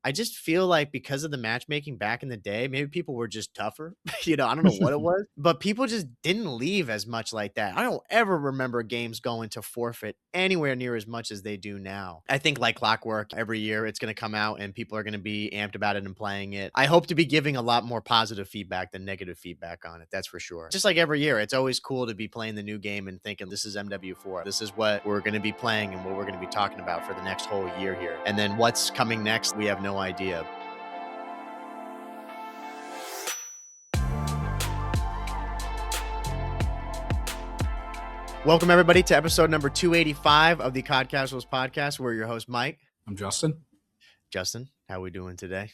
I just feel like because of the matchmaking back in the day, maybe people were just tougher. I don't know what it was, but people just didn't leave as much like that. I don't ever remember games going to forfeit anywhere near as much as they do now. I think like clockwork, every year it's going to come out and people are going to be amped about it and playing it. I hope to be giving a lot more positive feedback than negative feedback on it. That's for sure. Just like every year, it's always cool to be playing the new game and thinking this is MW4. This is what we're going to be playing and what we're going to be talking about for the next whole year here. And then what's coming next, we have no idea. Welcome, everybody, to episode number 285 of the COD Casuals podcast. We're your host, Mike. I'm Justin. Justin, how we doing today?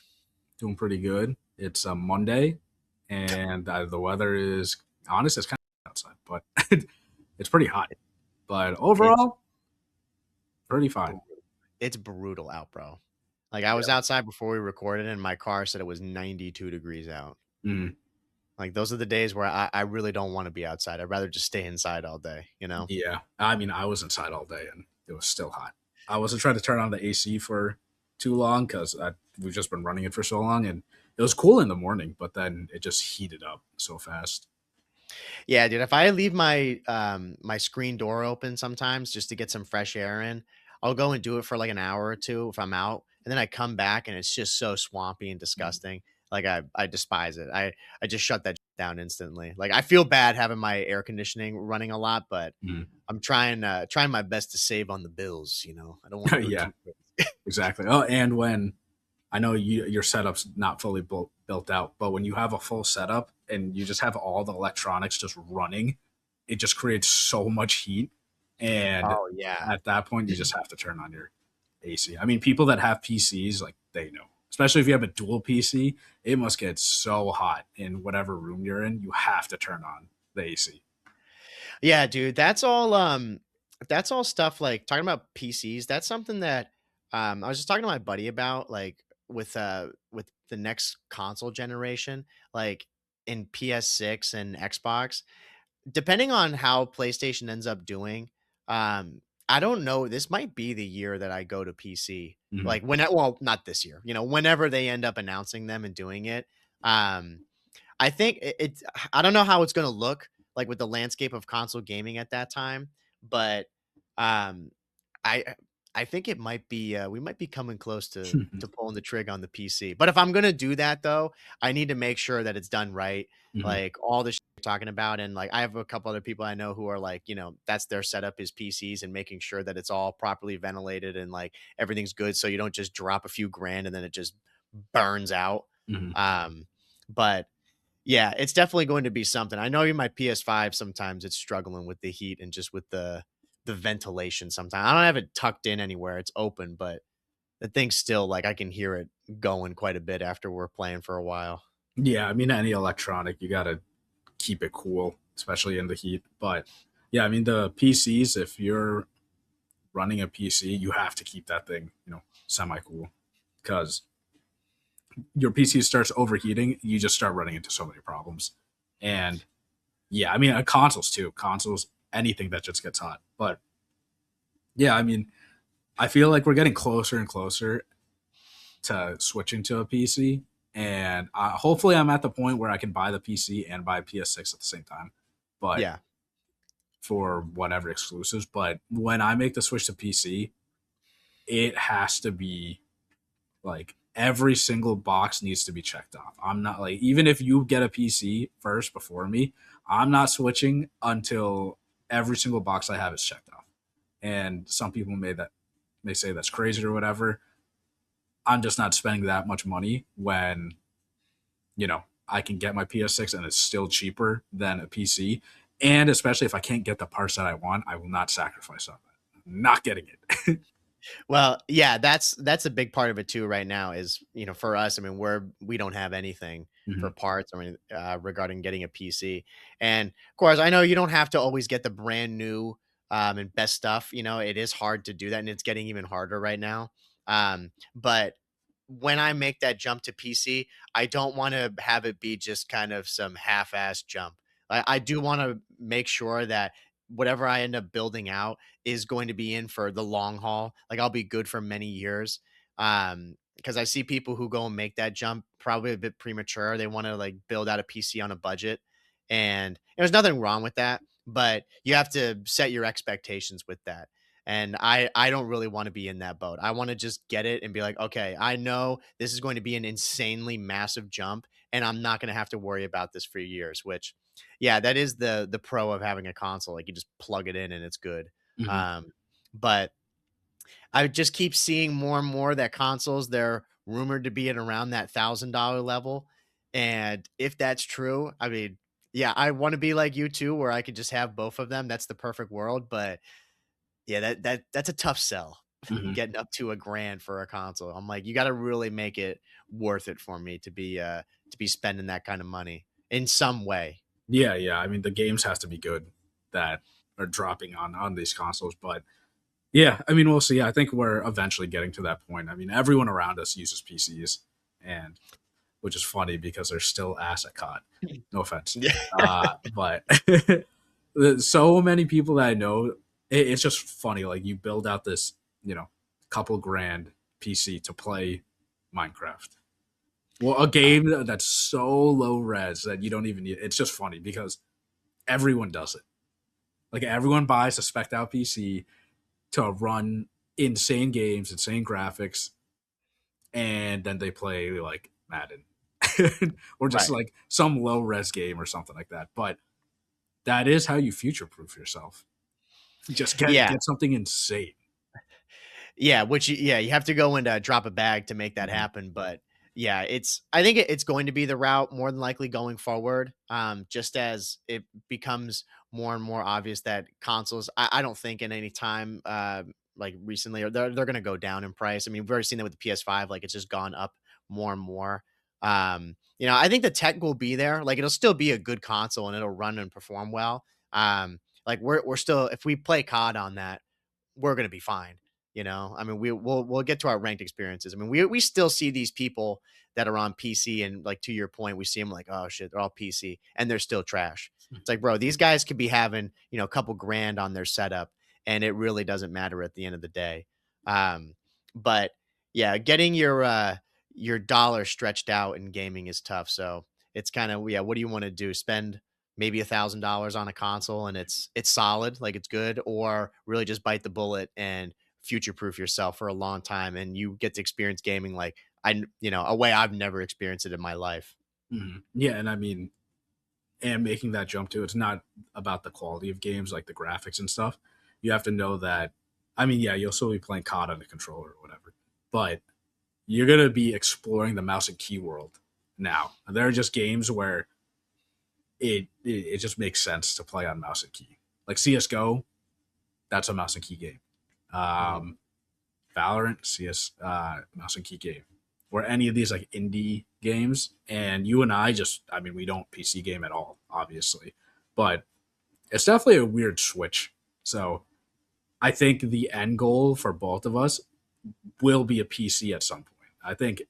Doing pretty good. It's a Monday, and the weather is, honest, it's kind of outside, but it's pretty hot. But overall, pretty fine. It's brutal out, bro. Like, I was outside before we recorded, and my car said it was 92 degrees out. Like, those are the days where I really don't want to be outside. I'd rather just stay inside all day, Yeah. I mean, I was inside all day, and it was still hot. I wasn't trying to turn on the AC for too long because we've just been running it for so long, and it was cool in the morning, but then it just heated up so fast. Yeah, dude. If I leave my my screen door open sometimes just to get some fresh air in, I'll go and do it for like an hour or two if I'm out, and then I come back and it's just so swampy and disgusting. Like I despise it. I just shut that down instantly. Like I feel bad having my air conditioning running a lot, but I'm trying my best to save on the bills. I don't want to. Yeah, exactly. Oh, and when I know your setup's not fully built out, but when you have a full setup and you just have all the electronics just running, it just creates so much heat. And at that point, you just have to turn on your AC. I mean, people that have PCs, like they know, especially if you have a dual PC, it must get so hot in whatever room you're in. You have to turn on the AC. Yeah, dude, that's all stuff like talking about PCs. That's something that I was just talking to my buddy about, like with the next console generation, like in PS6 and Xbox, depending on how PlayStation ends up doing, I don't know. This might be the year that I go to PC. Like well, not this year, whenever they end up announcing them and doing it. I think it's I don't know how it's going to look like with the landscape of console gaming at that time, but um, I I think it might be we might be coming close to pulling the trigger on the PC. But if I'm gonna do that though, I need to make sure that it's done right. Like all the shit you're talking about, and like I have a couple other people I know who are like, that's their setup is PCs and making sure that it's all properly ventilated and like everything's good, so you don't just drop a few grand and then it just burns out. But yeah, it's definitely going to be something. I know in my PS5 sometimes it's struggling with the heat and just with the ventilation sometimes. I don't have it tucked in anywhere. It's open, but the thing's still like I can hear it going quite a bit after we're playing for a while. Yeah, I mean, any electronic, you got to keep it cool, especially in the heat. But yeah, I mean, the PCs, if you're running a PC, you have to keep that thing, semi cool because your PC starts overheating, you just start running into so many problems. And yeah, I mean, consoles too. Consoles, anything that just gets hot. But yeah, I mean, I feel like we're getting closer and closer to switching to a PC. And hopefully I'm at the point where I can buy the PC and buy a PS6 at the same time. But yeah, for whatever exclusives. But when I make the switch to PC, it has to be like every single box needs to be checked off. I'm not like, even if you get a PC first before me, I'm not switching until every single box I have is checked off. And some people may say that's crazy or whatever. I'm just not spending that much money when, I can get my PS6 and it's still cheaper than a PC. And especially if I can't get the parts that I want, I will not sacrifice on that. I'm not getting it. Well, yeah, that's a big part of it too right now is, for us, I mean, we don't have anything for parts, I mean, regarding getting a PC. And of course, I know you don't have to always get the brand new and best stuff, it is hard to do that and it's getting even harder right now. But when I make that jump to PC, I don't want to have it be just kind of some half-ass jump. I do want to make sure that whatever I end up building out is going to be in for the long haul. Like I'll be good for many years. because I see people who go and make that jump probably a bit premature. They want to like build out a PC on a budget, and there's nothing wrong with that, but you have to set your expectations with that. And I don't really want to be in that boat. I want to just get it and be like, okay, I know this is going to be an insanely massive jump, and I'm not going to have to worry about this for years. Which, yeah, that is the pro of having a console. Like you just plug it in and it's good. Mhm. Um, but I just keep seeing more and more that consoles, they're rumored to be at around that $1,000 level. And if that's true, I mean, yeah, I want to be like you too, where I could just have both of them. That's the perfect world. But yeah, that's a tough sell. Mhm. Getting up to a grand for a console. I'm like, you got to really make it worth it for me to be spending that kind of money in some way. Yeah, yeah. I mean, the games has to be good that are dropping on these consoles, but yeah, I mean, we'll see. I think we're eventually getting to that point. I mean, everyone around us uses PCs, and which is funny because they're still ass at COD. No offense, Yeah. but so many people that I know, it's just funny. Like you build out this, couple grand PC to play Minecraft. Well, a game that's so low res that you don't even need. It's just funny because everyone does it. Like everyone buys a spec'd out PC to run insane games, insane graphics, and then they play like Madden or just Right. like some low res game or something like that. But that is how you future proof yourself. Just get Yeah. get something insane. Yeah, yeah, you have to go and, drop a bag to make that Mhm. happen, but yeah, I think it's going to be the route more than likely going forward, just as it becomes more and more obvious that consoles I don't think in any time, like, recently or they're gonna go down in price. I mean, we've already seen that with the PS5, like, it's just gone up more and more. I think the tech will be there, like, it'll still be a good console and it'll run and perform well. Like, we're still if we play COD on that, we're gonna be fine. I mean, we'll get to our ranked experiences. I mean, we still see these people that are on PC, and like to your point, we see them like, oh shit, they're all PC, and they're still trash. It's like, bro, these guys could be having a couple grand on their setup, and it really doesn't matter at the end of the day. But yeah, getting your dollar stretched out in gaming is tough. So it's kind of yeah, what do you want to do? Spend maybe $1,000 on a console and it's solid, like it's good, or really just bite the bullet and future proof yourself for a long time and you get to experience gaming like a way I've never experienced it in my life. Yeah, and I mean, and making that jump too, it's not about the quality of games, like the graphics and stuff. You have to know that. I mean, yeah, you'll still be playing COD on the controller or whatever, but you're gonna be exploring the mouse and key world now. There are just games where it just makes sense to play on mouse and key. Like CS:GO, that's a mouse and key game. Mhm. Um, Valorant, CS, mouse and key game. Or any of these like indie games, and you and I just, I mean, we don't PC game at all, obviously, but it's definitely a weird switch. So I think the end goal for both of us will be a PC at some point. I think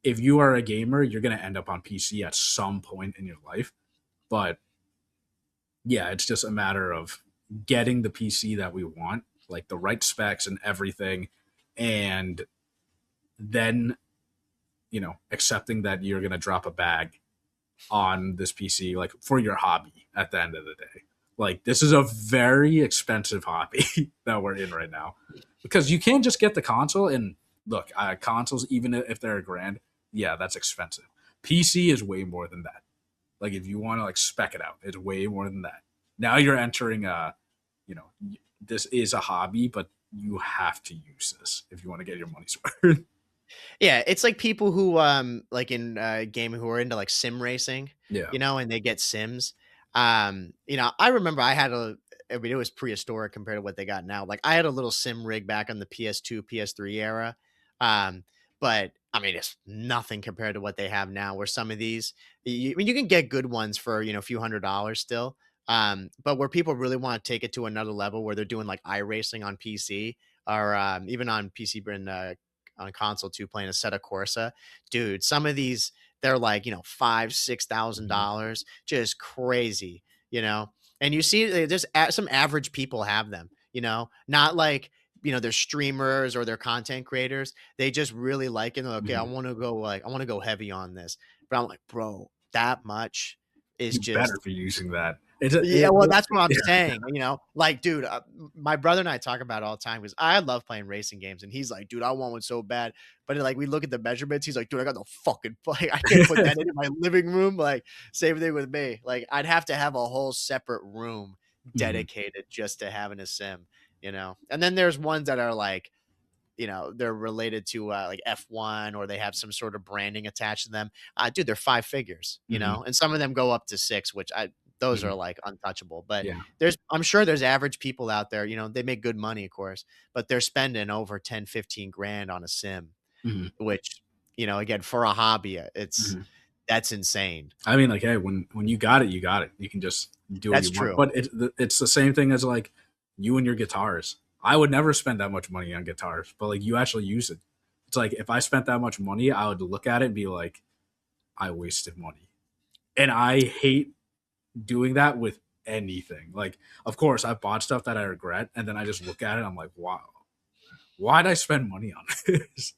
if you are a gamer, you're going to end up on PC at some point in your life. But yeah, it's just a matter of getting the PC that we want, like the right specs and everything, and then, accepting that you're going to drop a bag on this PC, like for your hobby at the end of the day. Like, this is a very expensive hobby that we're in right now because you can't just get the console. And look, consoles, even if they're a grand, yeah, that's expensive. PC is way more than that. Like, if you want to like spec it out, it's way more than that. Now you're entering you know, this is a hobby, but you have to use this if you want to get your money's worth. Yeah, it's like people who like in gaming who are into like sim racing, Yeah. and they get sims. I remember I mean it was prehistoric compared to what they got now. Like I had a little sim rig back on the PS2, PS3 era. Um but I mean it's nothing compared to what they have now where some of these I mean you can get good ones for, a few $100 still. But where people really want to take it to another level where they're doing like iRacing on PC or even on PC and on console too, playing a set of Corsa. Dude, some of these they're like, five, six thousand Mhm. dollars, just crazy. And you see they just some average people have them, not like they're streamers or they're content creators. They just really like it. They're like, okay, Mhm. I want to go heavy on this. But I'm like, bro, that much is You better just be using that. It's a, yeah, well, that's what I'm yeah. saying, like, dude, my brother and I talk about it all the time because I love playing racing games, and he's like, "Dude, I want one so bad," but, like, we look at the measurements, he's like, "Dude, I got no fucking like, I can't put that into my living room," like, same thing with me, like, I'd have to have a whole separate room Mhm. dedicated just to having a sim. And then there's ones that are, like, they're related to, like F1 or they have some sort of branding attached to them. Dude, they're 5 figures, Mhm. and some of them go up to 6, which those Mhm. are like untouchable. But Yeah. I'm sure there's average people out there, they make good money, of course, but they're spending over 10, 15 grand on a sim, Mhm. which, again, for a hobby, Mhm. that's insane. I mean, like, hey, when you got it, you got it. You can just do what That's you want. true. But it's the same thing as like you and your guitars. I would never spend that much money on guitars, but like you actually use it. It's like if I spent that much money, I would look at it and be like, I wasted money. And I hate doing that with anything. Like, of course, I've bought stuff that I regret, and then I just look at it. I'm like, wow, why did I spend money on this?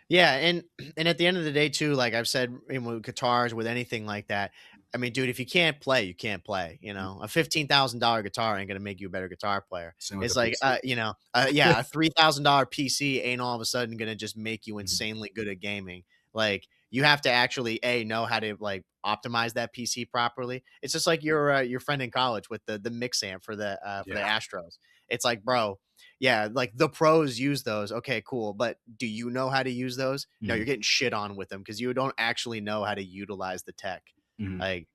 Yeah, and at the end of the day too, like I've said, with guitars, with anything like that, I mean, dude, if you can't play, you can't play. A $15,000 guitar ain't gonna make you a better guitar player. Same with the It's like, PC. yeah, a $3,000 PC ain't all of a sudden gonna just make you Mhm. insanely good at gaming. Like, you have to actually know how to like optimize that PC properly. It's just like your friend in college with the mix amp for the Yeah. Astros. It's like, bro, yeah, like the pros use those. Okay, cool. But do you know how to use those? No, Mhm. you're getting shit on with them because you don't actually know how to utilize the tech. Mhm. Like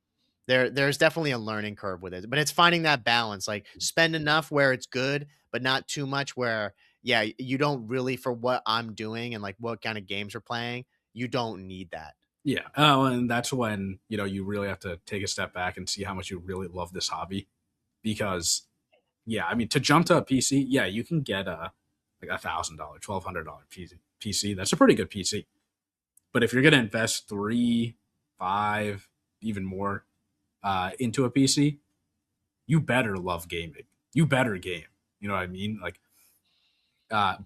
there's definitely a learning curve with it, but it's finding that balance. Like spend enough where it's good, but not too much where, yeah, you don't really, for what I'm doing and like what kind of games we're playing, you don't need that. Yeah. Oh, and that's when, you really have to take a step back and see how much you really love this hobby. Because, yeah, I mean, to jump to a PC, yeah, you can get a like $1,000, $1,200 PC. That's a pretty good PC. But if you're going to invest three, five, even more into a PC, you better love gaming. You better game. You know what I mean? Like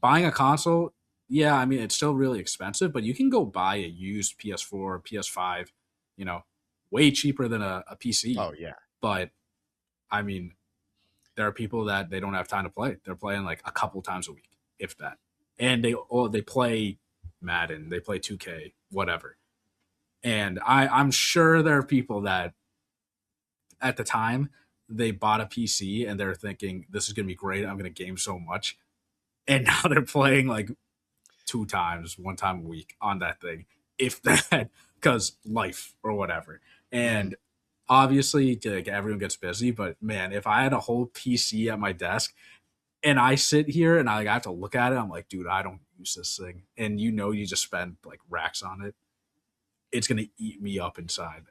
buying a console, yeah, I mean it's still really expensive, but you can go buy a used PS4, PS5, you know, way cheaper than a PC. Oh yeah. But I mean, there are people that they don't have time to play. They're playing like a couple times a week, if that. And they play Madden, they play 2K, whatever. And I'm sure there are people that at the time they bought a PC and they're thinking this is gonna be great. I'm gonna game so much, and now they're playing like two times, one time a week on that thing, if that, because life or whatever. Mhm. And obviously, like everyone gets busy, but man, if I had a whole PC at my desk and I sit here and I have to look at it, I'm like, dude, I don't use this thing, and you just spend like racks on it. It's gonna eat me up inside.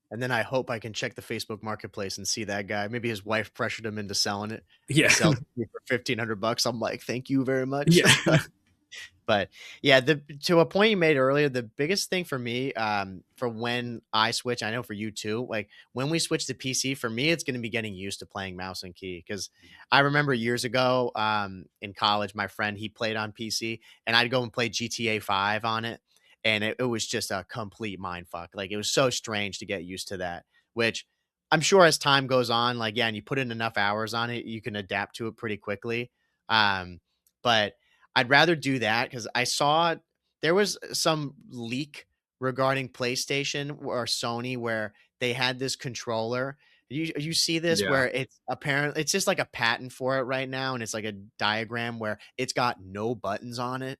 And then I hope I can check the Facebook Marketplace and see that guy. Maybe his wife pressured him into selling it. He Yeah, sells it to me for 1,500 bucks. I'm like, thank you very much. yeah, But yeah, the to a point you made earlier, the biggest thing for me, for when I switch, I know for you too, like when we switch to PC, for me, it's going to be getting used to playing mouse and key. Cause I remember years ago, in college, my friend, he played on PC and I'd go and play GTA 5 on it. And it was just a complete mind fuck. Like it was so strange to get used to that, which I'm sure as time goes on, like, yeah, and you put in enough hours on it, you can adapt to it pretty quickly. But I'd rather do that because I saw there was some leak regarding PlayStation or Sony where they had this controller. You see this yeah. where it's apparently it's just like a patent for it right now, and it's like a diagram where it's got no buttons on it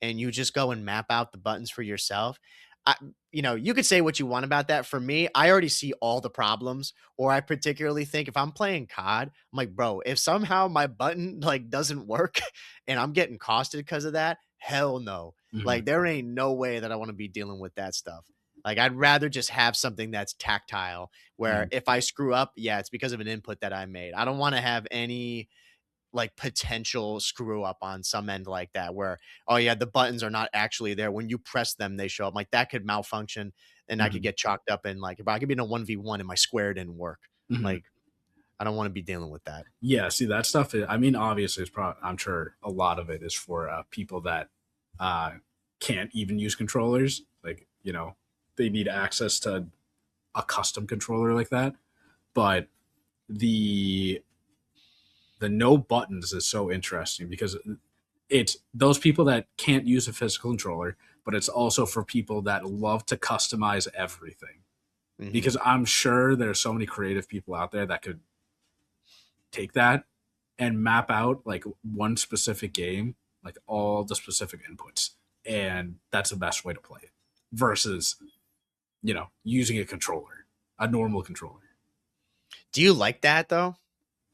and you just go and map out the buttons for yourself. I, you could say what you want about that. For me, I already see all the problems, or I particularly think if I'm playing COD, I'm like, bro, if somehow my button like doesn't work and I'm getting costed because of that, hell no. Mhm, Like there ain't no way that I want to be dealing with that stuff. Like I'd rather just have something that's tactile where mhm, if I screw up, yeah, it's because of an input that I made. I don't want to have any like potential screw up on some end like that where oh yeah the buttons are not actually there when you press them they show up like that could malfunction and I could mhm, get chalked up in like if I could be in a 1v1 and my square didn't work mhm. like I don't want to be dealing with that. Yeah, see that stuff. I mean, obviously, it's probably. I'm sure a lot of it is for people that uh, can't even use controllers. Like they need access to a custom controller like that. But the the no buttons is so interesting because it's those people that can't use a physical controller, but it's also for people that love to customize everything. Hmm. Because I'm sure there's so many creative people out there that could take that and map out like one specific game, like all the specific inputs, and that's the best way to play it. Versus, using a controller, a normal controller. Do you like that though?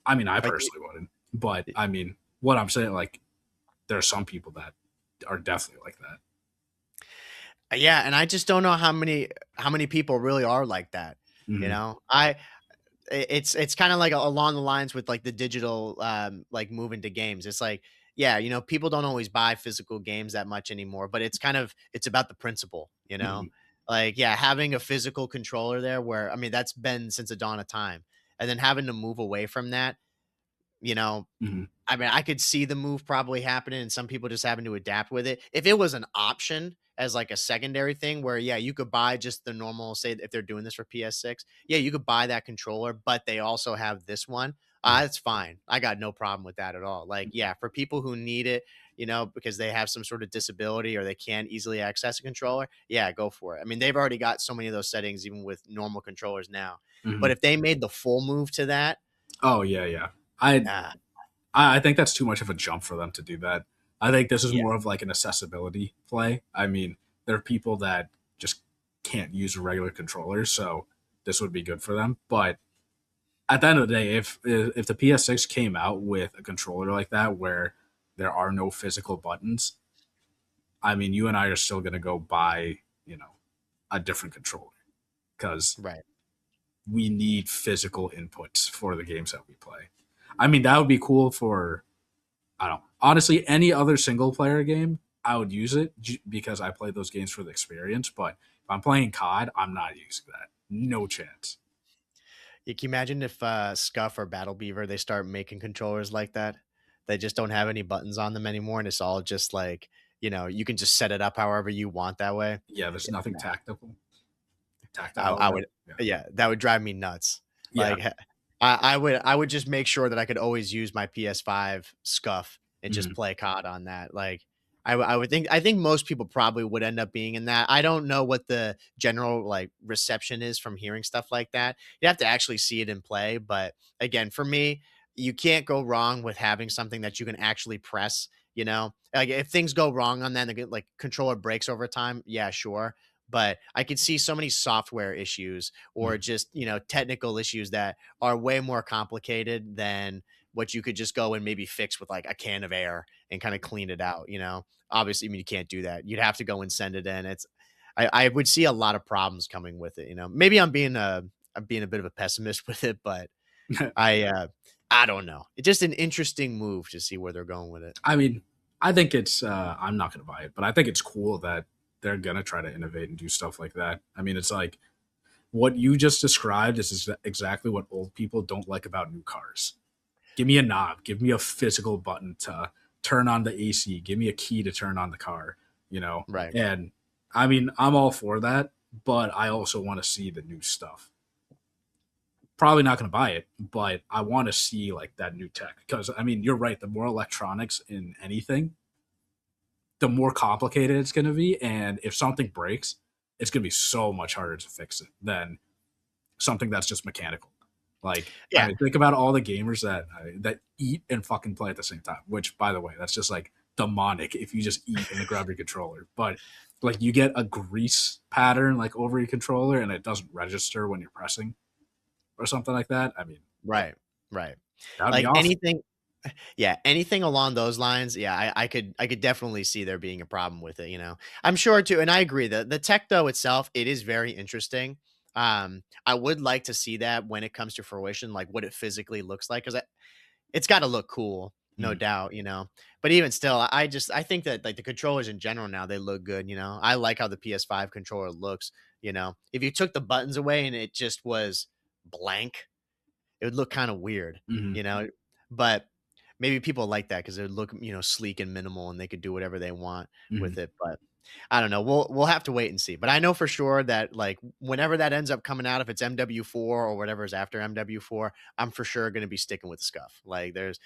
I mean, I Like, personally wouldn't, but I mean, what I'm saying, like, there are some people that are definitely like that. yeah, and I just don't know how many people really are like that. You Mm-hmm. know, it's kind of like along the lines with like the digital like move into games. It's like, yeah, people don't always buy physical games that much anymore, but it's about the principle, Mm-hmm. like, yeah, having a physical controller there, where I mean that's been since the dawn of time, and then having to move away from that, you know Mm-hmm. I mean, I could see the move probably happening and some people just having to adapt with it. If it was an option as like a secondary thing where, yeah, you could buy just the normal, say if they're doing this for PS6, yeah, you could buy that controller, but they also have this one. That's fine. I got no problem with that at all. Like, Mm-hmm. yeah, for people who need it, because they have some sort of disability or they can't easily access a controller, yeah, go for it. I mean, they've already got so many of those settings even with normal controllers now. Mm-hmm. But if they made the full move to that, Oh yeah, yeah. I nah, I think that's too much of a jump for them to do that. I think this is yeah. more of like an accessibility play. I mean, there are people that just can't use a regular controller, so this would be good for them. But at the end of the day, if the PS6 came out with a controller like that where there are no physical buttons, I mean, you and I are still going to go buy, a different controller because Right. we need physical inputs for the games that we play. I mean, that would be cool for I don't know. Honestly, any other single player game, I would use it because I play those games for the experience. But if I'm playing COD, I'm not using that. No chance. Yeah, can you imagine if Scuff or Battle Beaver they start making controllers like that? They just don't have any buttons on them anymore, and it's all just like you can just set it up however you want that way. Yeah, there's Yeah, nothing no, tactile I about would, it. Yeah. yeah, that would drive me nuts. Yeah. Like, I would just make sure that I could always use my PS5 Scuff and just Mhm. play COD on that. Like, I think most people probably would end up being in that. I don't know what the general like reception is from hearing stuff like that. You have to actually see it in play, but again, for me, you can't go wrong with having something that you can actually press. Like if things go wrong on that, and like controller breaks over time, yeah, sure, but I could see so many software issues or Mhm. just, technical issues that are way more complicated than what you could just go and maybe fix with like a can of air and kind of clean it out. Obviously, I mean, you can't do that. You'd have to go and send it in. I would see a lot of problems coming with it. Maybe I'm being a bit of a pessimist with it, but I don't know. It's just an interesting move to see where they're going with it. I mean, I think it's. I'm not going to buy it, but I think it's cool that they're going to try to innovate and do stuff like that. I mean, it's like what you just described is exactly what old people don't like about new cars. Give me a knob, give me a physical button to turn on the AC, give me a key to turn on the car, you know? Right. And I mean, I'm all for that, but I also want to see the new stuff. Probably not going to buy it, but I want to see like that new tech because I mean, you're right. The more electronics in anything, the more complicated it's going to be. And if something breaks, it's going to be so much harder to fix it than something that's just mechanical. Like, I Yeah. mean, think about all the gamers that eat and fucking play at the same time. Which, by the way, that's just like demonic if you just eat and then grab your controller. But like, you get a grease pattern like over your controller, and it doesn't register when you're pressing or something like that. I mean, yeah, Right. Right. that would be Like awesome. anything. Yeah, anything along those lines, yeah, I could definitely see there being a problem with it. I'm sure too, and I agree that the tech though itself, it is very interesting. I would like to see that when it comes to fruition, like what it physically looks like, because it's got to look cool, no Mhm. doubt. But even still, I think that like the controllers in general now they look good. I like how the PS5 controller looks. If you took the buttons away and it just was blank, It would look kind of weird, Mhm. you know, but maybe people like that because it would look, sleek and minimal and they could do whatever they want with Mhm. it. But I don't know. We'll have to wait and see. But I know for sure that like whenever that ends up coming out, if it's MW4 or whatever is after MW4, I'm for sure going to be sticking with Scuff. Like there's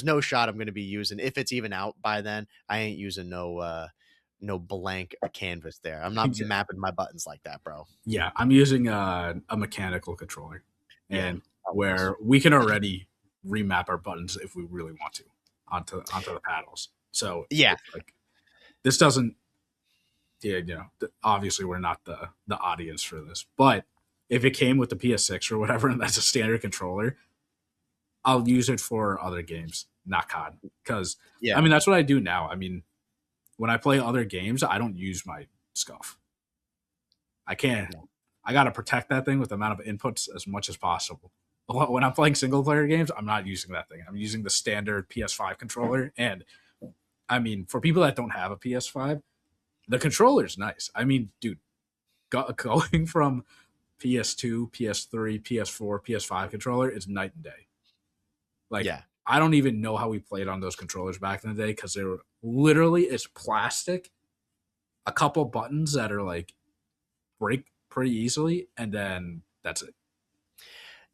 no shot I'm going to be using if it's even out by then. I ain't using no blank canvas there. I'm not mapping my buttons like that, bro. Yeah, I'm using a mechanical controller, Yeah. and Oh, nice. where we can already remap our buttons if we really want to onto the paddles. So Yeah. it's like this doesn't, yeah, obviously we're not the audience for this, but if it came with the PS6 or whatever, and that's a standard controller, I'll use it for other games, not COD, because I Yeah. mean that's what I do now. I mean, when I play other games, I don't use my scuff. I can't. No. I got to protect that thing with the amount of inputs as much as possible. When I'm playing single player games, I'm not using that thing. I'm using the standard PS5 controller. And I mean, for people that don't have a PS5, the controller is nice. I mean, dude, going from PS2, PS3, PS4, PS5 controller is night and day. Like, Yeah. I don't even know how we played on those controllers back in the day because they were literally, it's plastic, a couple buttons that are like break pretty easily, and then that's it.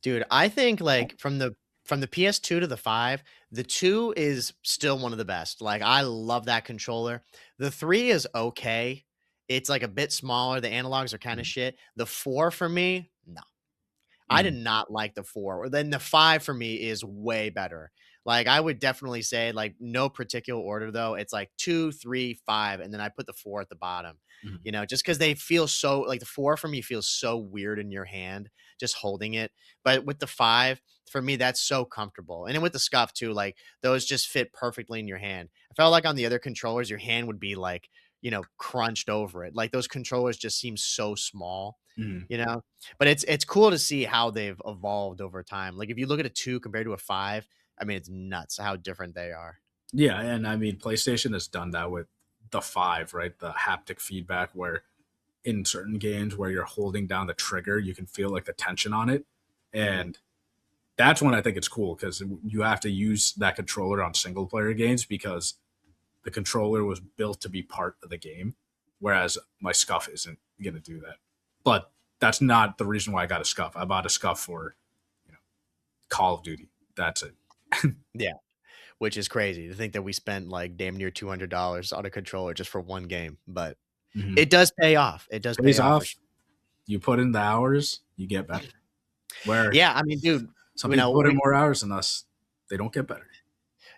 Dude, I think like from the PS2 to the 5, the 2 is still one of the best. Like I love that controller. The 3 is okay. It's like a bit smaller. The analogs are kind of Mhm. shit. The 4 for me, no. I did Mhm. not like the 4. Then the 5 for me is way better. Like, I would definitely say, like, no particular order, though. It's like 2, 3, 5, and then I put the 4 at the bottom, Mhm. just because they feel so like, the 4 for me feels so weird in your hand just holding it. But with the 5, for me, that's so comfortable. And then with the Scuff, too, like, those just fit perfectly in your hand. I felt like on the other controllers, your hand would be, like, crunched over it. Like, those controllers just seem so small, Mhm. you know? But it's cool to see how they've evolved over time. Like if you look at a 2 compared to a 5, I mean, it's nuts how different they are. Yeah, and I mean, PlayStation has done that with the 5, right? The haptic feedback, where in certain games where you're holding down the trigger, you can feel like the tension on it. Mhm. And that's when I think it's cool because you have to use that controller on single player games because the controller was built to be part of the game, whereas my scuff isn't going to do that. But that's not the reason why I got a scuff. I bought a scuff for, you know, Call of Duty. That's it. Yeah, which is crazy to think that we spent like damn near $200 on a controller just for one game, but Mhm. it does pay off. It does pay Pays off for off. sure. You put in the hours, you get better. Where Yeah, I mean, dude, some people put in we more hours than us, they don't get better.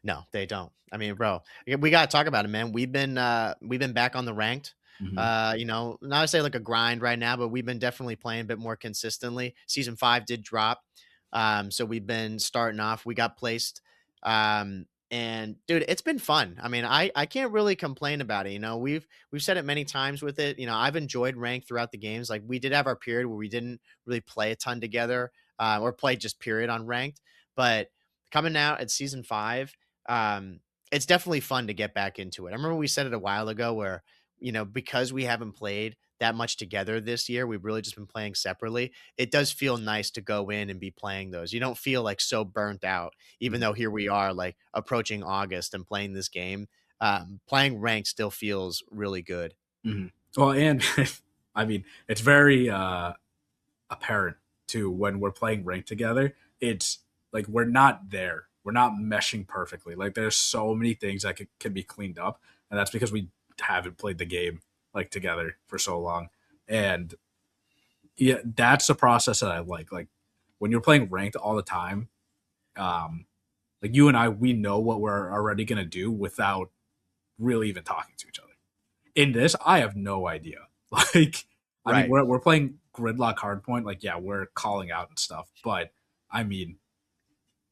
no, they don't. I mean, bro, we gotta talk about it, man. We've been back on the ranked. Mhm. Not to say like a grind right now, but we've been definitely playing a bit more consistently. Season 5 did drop. So we've been starting off. We got placed. And dude, it's been fun. I mean, I can't really complain about it. We've said it many times with it. I've enjoyed rank throughout the games. Like we did have our period where we didn't really play a ton together, or play just period on ranked. But coming out at season 5, um, it's definitely fun to get back into it. I remember we said it a while ago where, because we haven't played that much together this year, we've really just been playing separately. It does feel nice to go in and be playing those. You don't feel like so burnt out, even Mhm. though here we are like approaching August and playing this game. Playing ranked still feels really good. Mhm. Well, and I mean, it's very apparent too when we're playing ranked together. It's like we're not there. We're not meshing perfectly. Like there's so many things that can be cleaned up, and that's because we haven't played the game like together for so long. And yeah, that's the process that I like. Like when you're playing ranked all the time, um, like you and I, we know what we're already gonna do without really even talking to each other. In this, I have no idea. Like, I mean, Right. we're playing gridlock hardpoint. Like, yeah, we're calling out and stuff. But I mean,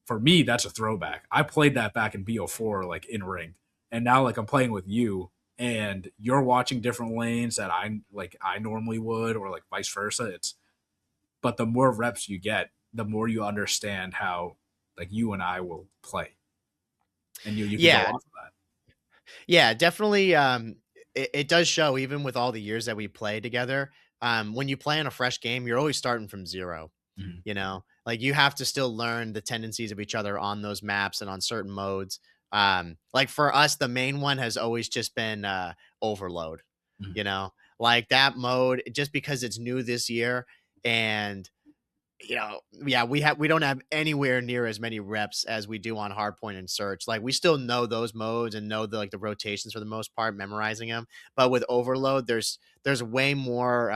for me, that's a throwback. I played that back in BO4, like in ring, and now like I'm playing with you, and you're watching different lanes that I normally would, or like vice versa. It's but the more reps you get, the more you understand how like you and I will play, and you can go Yeah. off of that. Yeah, definitely. It does show even with all the years that we play together. When you play in a fresh game, you're always starting from zero. Mhm. You know, like you have to still learn the tendencies of each other on those maps and on certain modes. Like for us, the main one has always just been overload, Mhm. you know, like that mode, just because it's new this year. And yeah, we don't have anywhere near as many reps as we do on hardpoint and search. Like we still know those modes and know the rotations for the most part, memorizing them. But with overload, there's way more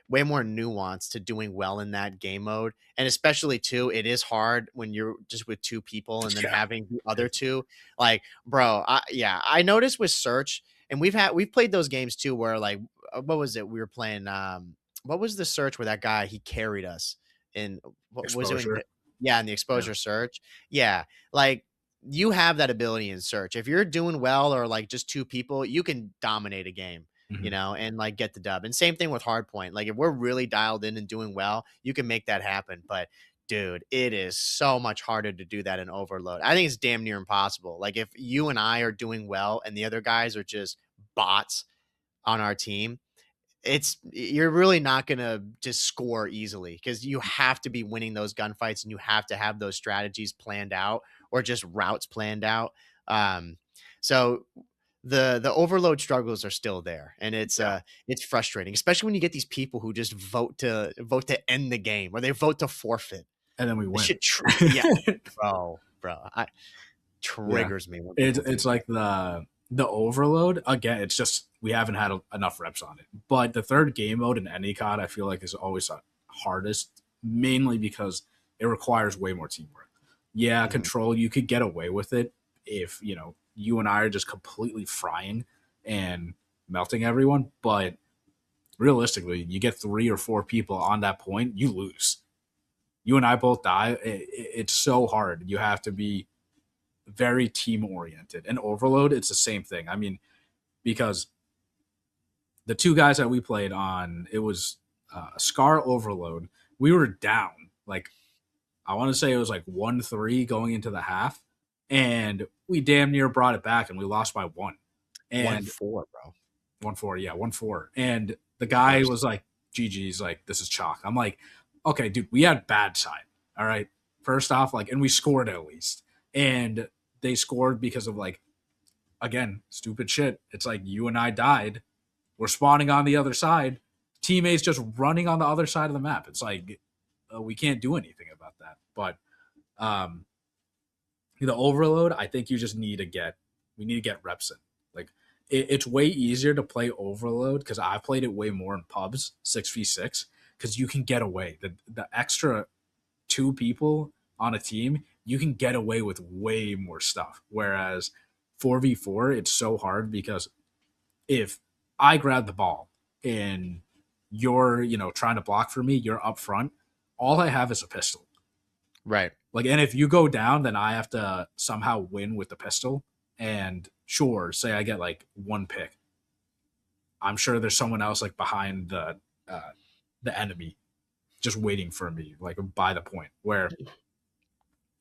nuance to doing well in that game mode. And especially too, it is hard when you're just with two people and then Yeah. having the other It two. Like, bro, I noticed with search, and we've played those games too where like what was it? We were playing what was the search where that guy he carried us in what was doing exposure. yeah, in the Yeah. exposure search. Yeah. Like you have that ability in search. If you're doing well or like just two people, you can dominate a game, Mhm. and like get the dub. And same thing with hardpoint. Like if we're really dialed in and doing well, you can make that happen. But dude, it is so much harder to do that in overload. I think it's damn near impossible. Like if you and I are doing well and the other guys are just bots on our team, you're really not gonna just score easily because you have to be winning those gunfights and you have to have those strategies planned out or just routes planned out. Um, so the overload struggles are still there, and Yeah. it's frustrating, especially when you get these people who just vote to end the game or they vote to forfeit. And then we This win. shit, yeah, bro, I Yeah. triggers me when It's people do it's that. like the overload again. It's just we haven't had enough reps on it. But the third game mode in any COD, I feel like is always the hardest, mainly because it requires way more teamwork. Yeah, Mhm. control you could get away with it if you and I are just completely frying and melting everyone. But realistically, you get 3 or 4 people on that point, you lose. You and I both die. It's so hard. You have to be very team oriented. And Overload, it's the same thing. I mean, because the two guys that we played on, it was Scar Overload. We were down. Like, I want to say it was like 1-3 going into the half. And we damn near brought it back and we lost by one. One And four, bro. 1-4, yeah, 1-4. And the The guy worst. was like, GG's, like, this is chalk. I'm like, okay, dude, we had bad side. All right. First off, like, and we scored at least. And they scored because of like again, stupid shit. It's like you and I died. We're spawning on the other side. Teammates just running on the other side of the map. It's like we can't do anything about that. But um, the overload, I think you just need to get. We need to get reps in. Like it's way easier to play overload because I've played it way more in pubs 6v6 because you can get away. The extra 2 people on a team, you can get away with way more stuff. Whereas 4v4, it's so hard because if I grab the ball and you're, trying to block for me, you're up front, all I have is a pistol. Right. Like, and if you go down, then I have to somehow win with the pistol. And sure, say I get like 1 pick. I'm sure there's someone else like behind the enemy just waiting for me, like by the point where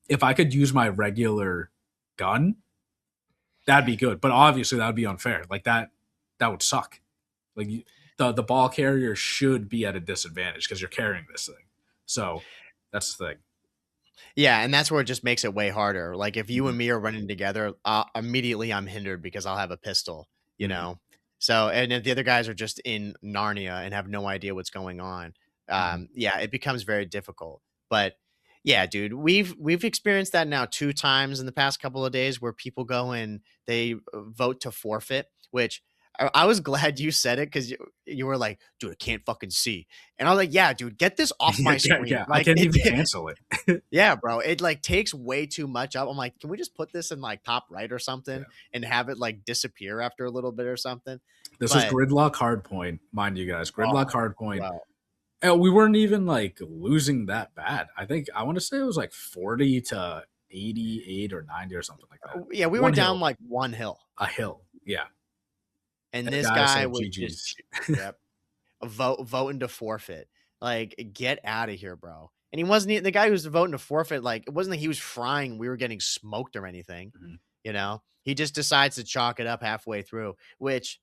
if I could use my regular gun, that'd be good. But obviously, that would be unfair. Like that would suck. Like the ball carrier should be at a disadvantage because you're carrying this thing. So that's the thing. Yeah, and that's where it just makes it way harder. Like if you Mm-hmm. and me are running together, immediately I'm hindered because I'll have a pistol, you Mm-hmm. know. So and if the other guys are just in Narnia and have no idea what's going on, Mm-hmm. yeah, it becomes very difficult. But yeah, dude, we've experienced that now 2 times in the past couple of days where people go and they vote to forfeit, which I was glad you said it because you were like, dude, I can't fucking see. And I was like, yeah, dude, get this off Yeah, my yeah, screen. yeah. I Like can't even it, cancel it. yeah, bro. It like takes way too much up. I'm like, can we just put this in like top right or something Yeah. and have it like disappear after a little bit or something? This was But gridlock hardpoint, mind you guys. Gridlock oh, hardpoint. bro. We weren't even like losing that bad. I think I want to say it was like 40 to 88 or 90 or something like that. Yeah, we were One down hill, like one hill. a hill. Yeah. And And the this guy guy said was just GG's. yep, voting to forfeit. Like, get out of here, bro. And he wasn't the guy who was voting to forfeit, like, it wasn't like he was frying, we were getting smoked or anything, Mhm. you know? He just decides to chalk it up halfway through, which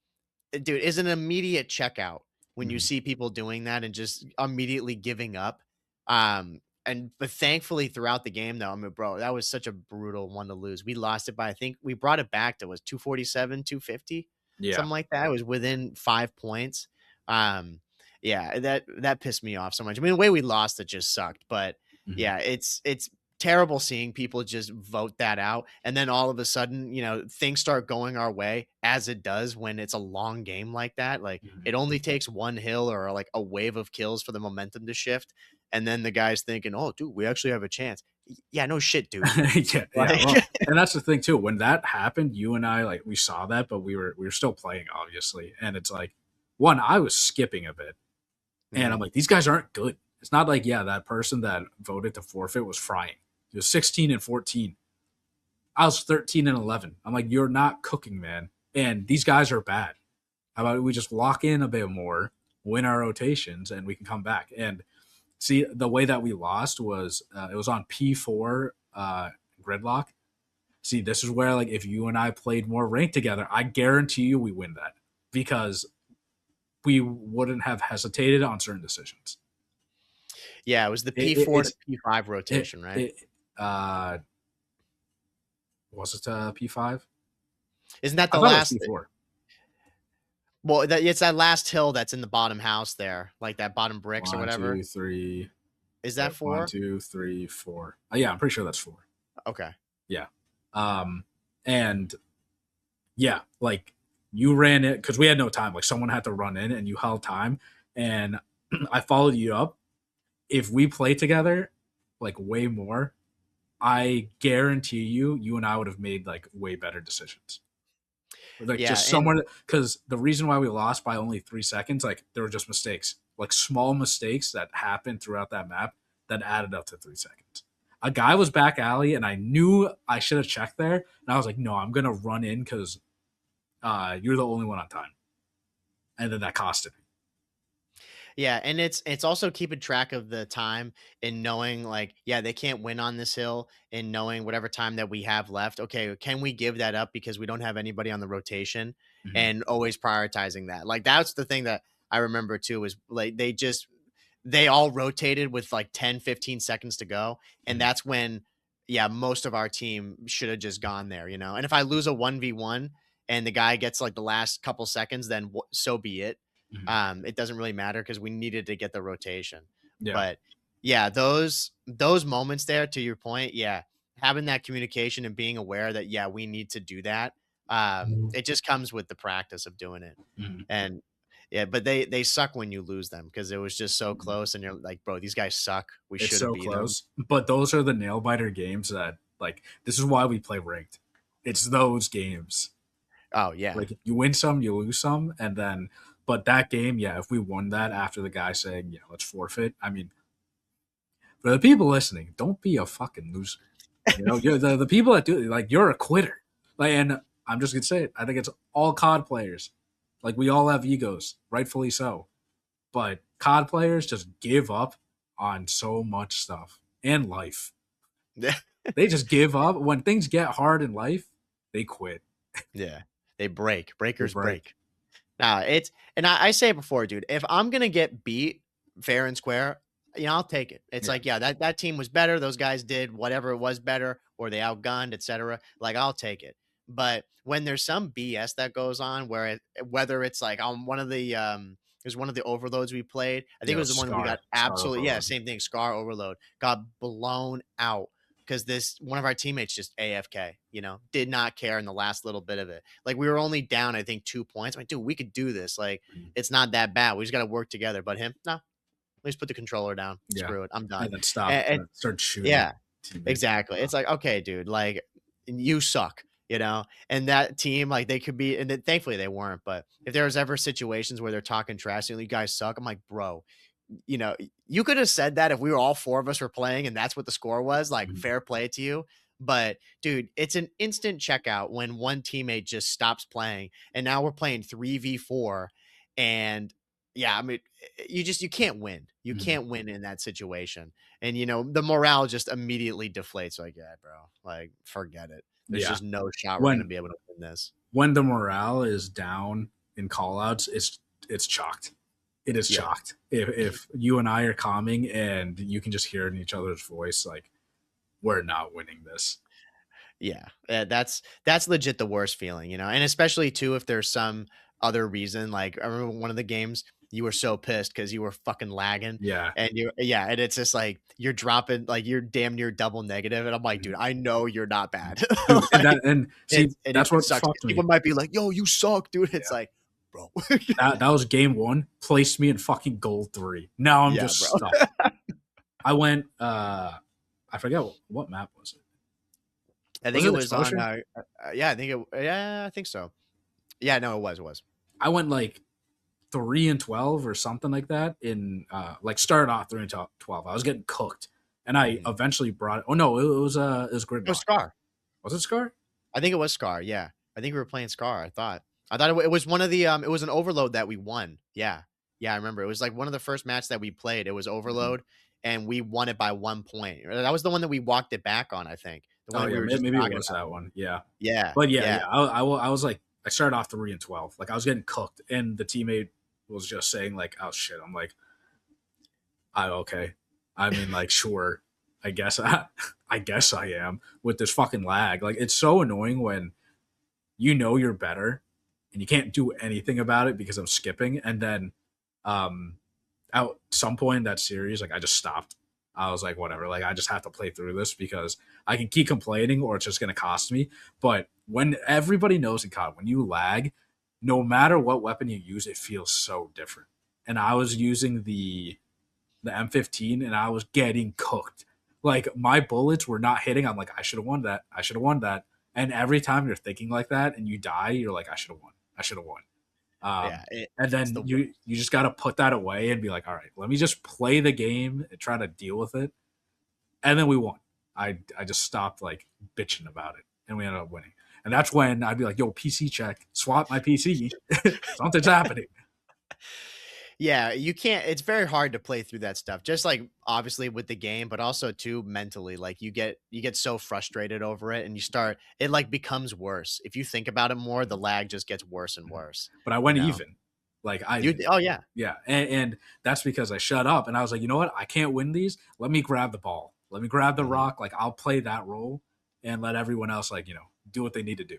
dude, is an immediate checkout when you Mhm. see people doing that and just immediately giving up. And but thankfully throughout the game though, I mean, bro, that was such a brutal one to lose. We lost it by I think we brought it back to was 247, 250, Yeah. something like that. It was within 5 points. Um, yeah, that pissed me off so much. I mean, the way we lost it just sucked, but Mhm. yeah, it's terrible seeing people just vote that out and then all of a sudden, things start going our way as it does when it's a long game like that. Like Mhm. it only takes one hill or like a wave of kills for the momentum to shift and then the guy's thinking, "Oh, dude, we actually have a chance." Yeah, no shit, dude. Yeah, yeah. Like, Well, and that's the thing too. When that happened, you and I like we saw that, but we were still playing, obviously. And it's like, one, I was skipping a bit, and I'm mhm. like, these guys aren't good. It's not like, yeah, that person that voted to forfeit was frying. He was 16 and 14. I was 13 and 11. I'm like, you're not cooking, man. And these guys are bad. How about we just lock in a bit more, win our rotations, and we can come back. And see, the way that we lost was it was on P4 gridlock. See, this is where like if you and I played more ranked together, I guarantee you we win that because we wouldn't have hesitated on certain decisions. Yeah, it was the P4 to It's P5 it, rotation, right? it uh was it P5? Isn't that I the thought it was last P4. well, it's that last hill that's in the bottom house there, like that bottom bricks or One, whatever. two, three. Is that Wait, one, 4? two, three, four. Yeah, I'm pretty sure that's four. Okay. Yeah. And yeah, like you ran it because we had no time. Like someone had to run in and you held time. And I followed you up. If we play together, like way more, I guarantee you and I would have made like way better decisions. Like Yeah, just and someone, because the reason why we lost by only 3 seconds, like there were just mistakes, like small mistakes that happened throughout that map that added up to 3 seconds. A guy was back alley, and I knew I should have checked there, and I was like, no, I'm gonna run in because you're the only one on time, and then that costed me. yeah, and it's also keeping track of the time and knowing like, yeah, they can't win on this hill and knowing whatever time that we have left. Okay, can we give that up because we don't have anybody on the rotation Mhm. and always prioritizing that. Like that's the thing that I remember too is like they all rotated with like 10, 15 seconds to go and Mhm. that's when yeah, most of our team should have just gone there, And if I lose a 1v1 and the guy gets like the last couple seconds then so be it. Mhm. It doesn't really matter because we needed to get the rotation. Yeah. But yeah, those moments there, to your point, yeah, having that communication and being aware that yeah, we need to do that. It just comes with the practice of doing it. Mhm. And yeah, but they suck when you lose them because it was just so Mhm. close, and you're like, bro, these guys suck. We It's should have so beat them. close, but those are the nail biter games that like this is why we play ranked. It's those games. Oh yeah, Like you win some, you lose some, and then but that game, yeah, if we won that after the guy saying, yeah, let's forfeit. I mean, for the people listening, don't be a fucking loser. You're the people that do like you're a quitter. Like, and I'm just gonna say it. I think it's all COD players. Like we all have egos, rightfully so. But COD players just give up on so much stuff and life. They just give up when things get hard in life. They quit. yeah. They break. They Breakers break. break. Nah, it's and I say it before, dude. If I'm gonna get beat fair and square, I'll take it. It's Yeah. like, yeah, that team was better. Those guys did whatever it was better, or they outgunned, etc. Like, I'll take it. But when there's some BS that goes on, whether it's like on one of the it was one of the overloads we played. I think it Yeah. was the one we got Scar absolutely yeah, overload. same thing. Scar overload got blown out because this one of our teammates just AFK, did not care in the last little bit of it. Like we were only down, I think 2 points. I'm like, dude, we could do this. Like Mhm. it's not that bad. We just got to work together. But him, no, let's put the controller down. Yeah. Screw it. I'm done. And then stop. And Start shooting yeah, teammates. exactly. It's like, okay, dude, like you suck, and that team, like they could be, and then, thankfully they weren't. But if there was ever situations where they're talking trash and you guys suck, I'm like, bro, you could have said that if we were all four of us were playing and that's what the score was, like Mhm. fair play to you. But dude, it's an instant checkout when one teammate just stops playing and now we're playing 3v4 and yeah, I mean you can't win. You Mhm. can't win in that situation. And the morale just immediately deflates like, yeah, bro, like forget it. There's Yeah. just no shot we're going to When be able to win this. when the morale is down in callouts, it's chalked. it is Yeah. chalked. If you and I are calming and you can just hear it in each other's voice, like we're not winning this. Yeah, that's legit the worst feeling, and especially too if there's some other reason. Like I remember one of the games you were so pissed because you were fucking lagging, Yeah. and and it's just like you're dropping like you're damn near double negative, and I'm like, dude, Mhm. I know you're not bad. Dude, and Like see it that's what sucks because fucked people me. might be like, yo, you suck, dude. It's Yeah. like, bro, That was game one, placed me in fucking gold three. Now I'm yeah, just bro. stuck. I went I forget what map was it. I Was think it it was on. exposure? Yeah, I think so. Yeah, no, it was. I went like 3-12 or something like that in like started off 3-12. I was getting cooked. And I Mhm. eventually brought it. Oh no, it was It was gridlock. Scar. Was it Scar? I think it was Scar, yeah. I think we were playing Scar, I thought it was one of the, it was an overload that we won. Yeah. Yeah, I remember. It was, like, one of the first match that we played. It was Mhm. overload, and we won it by 1 point. That was the one that we walked it back on, I think. The one Oh that we yeah, were just maybe it talking was about. that one. Yeah. Yeah, But yeah, yeah, yeah. I was like, I started off 3-12. Like I was getting cooked, and the teammate was just saying like, "Oh shit." I'm like, "I okay." I mean, like, sure. I guess I guess I am with this fucking lag. Like, it's so annoying when you know you're better and you can't do anything about it because I'm skipping, and then um, at some point in that series, like I just stopped. I was like, whatever. Like I just have to play through this because I can keep complaining or it's just going to cost me. But when everybody knows in COD, when you lag, no matter what weapon you use, it feels so different. And I was using the M15 and I was getting cooked. Like my bullets were not hitting. I'm like, I should have won that. I should have won that. And every time you're thinking like that and you die, you're like, I should have won. I should have won. yeah, And it's then the you just got to put that away and be like, all right, let me just play the game and try to deal with it. And then we won. I just stopped like bitching about it, and we ended up winning. And that's when I'd be like, yo, PC check, swap my PC. Something's happening. Yeah, you can't it's very hard to play through that stuff. Just like obviously with the game, but also too mentally. Like you get so frustrated over it and it like becomes worse. If you think about it more, the lag just gets worse and worse, But I you went know. even, like I You did. Oh yeah. Yeah, and that's because I shut up and I was like, you know what? I can't win these. Let me grab the ball. Let me grab the Mhm. rock. Like I'll play that role and let everyone else like do what they need to do.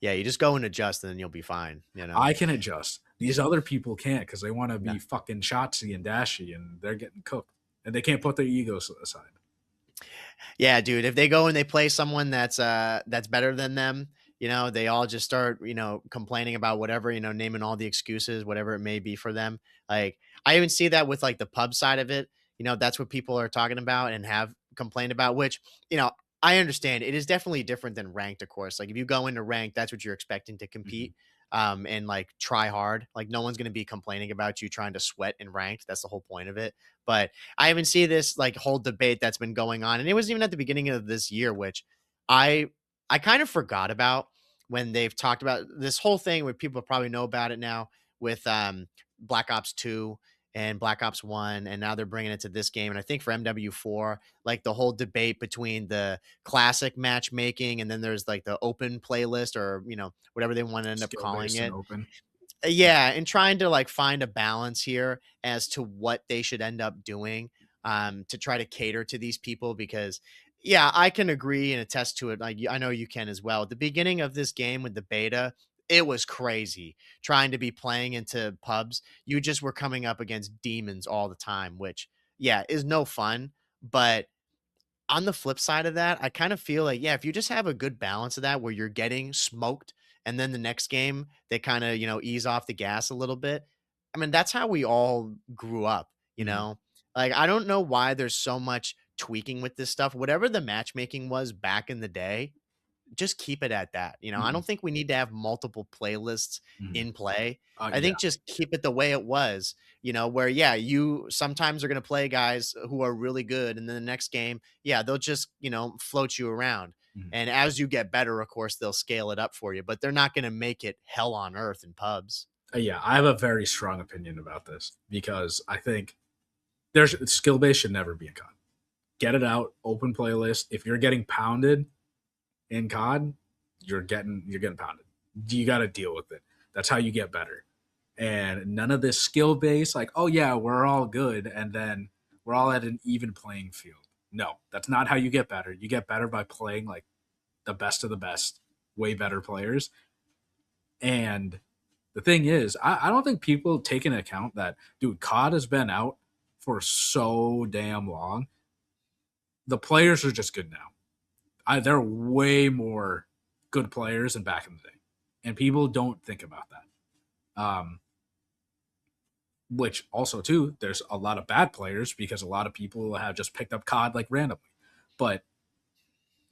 Yeah, you just go and adjust and then you'll be fine. I can adjust. These other people can't because they want to Yeah. be fucking shotsy and dashy and they're getting cooked and they can't put their egos aside. Yeah, dude, if they go and they play someone that's better than them, they all just start, complaining about whatever, naming all the excuses, whatever it may be for them. Like I even see that with like the pub side of it. That's what people are talking about and have complained about, which, you know, I understand it is definitely different than ranked, of course. Like if you go into ranked, that's what you're expecting to Mhm. compete. And like try hard. Like no one's gonna be complaining about you trying to sweat in ranked. That's the whole point of it. But I even see this like whole debate that's been going on, and it was even at the beginning of this year, which I I kind of forgot about when they've talked about this whole thing where people probably know about it now with Black Ops 2 and Black Ops 1, and now they're bringing it to this game. And I think for MW4, like the whole debate between the classic matchmaking and then there's like the open playlist or, whatever they want to end up Skill calling based and it. open. Yeah, and trying to like find a balance here as to what they should end up doing to try to cater to these people because yeah, I can agree and attest to it. Like I know you can as well. At the beginning of this game with the beta, it was crazy trying to be playing into pubs. You just were coming up against demons all the time, which yeah, is no fun, but on the flip side of that, I kind of feel like, yeah, if you just have a good balance of that where you're getting smoked and then the next game they kind of, ease off the gas a little bit. I mean, that's how we all grew up. Mhm. Like I don't know why there's so much tweaking with this stuff. Whatever the matchmaking was back in the day, just keep it at that. I Mhm. don't think we need to have multiple playlists Mhm. in play. I Yeah. think just keep it the way it was, where yeah, you sometimes are going to play guys who are really good and then the next game, yeah, they'll just, float you around. Mhm. And as you get better, of course, they'll scale it up for you, but they're not going to make it hell on earth in pubs. Yeah, I have a very strong opinion about this because I think there's skill base should never be in COD. Get it out, open playlist. If you're getting pounded in COD, you're getting pounded. You got to deal with it. That's how you get better. and none of this skill base, like, oh yeah, we're all good, and then we're all at an even playing field. No, that's not how you get better. You get better by playing like the best of the best, way better players. And the thing is, I don't think people take into account that, dude, COD has been out for so damn long. The players are just good now. They're way more good players than back in the day, and people don't think about that. Which also too, there's a lot of bad players because a lot of people have just picked up COD like randomly. But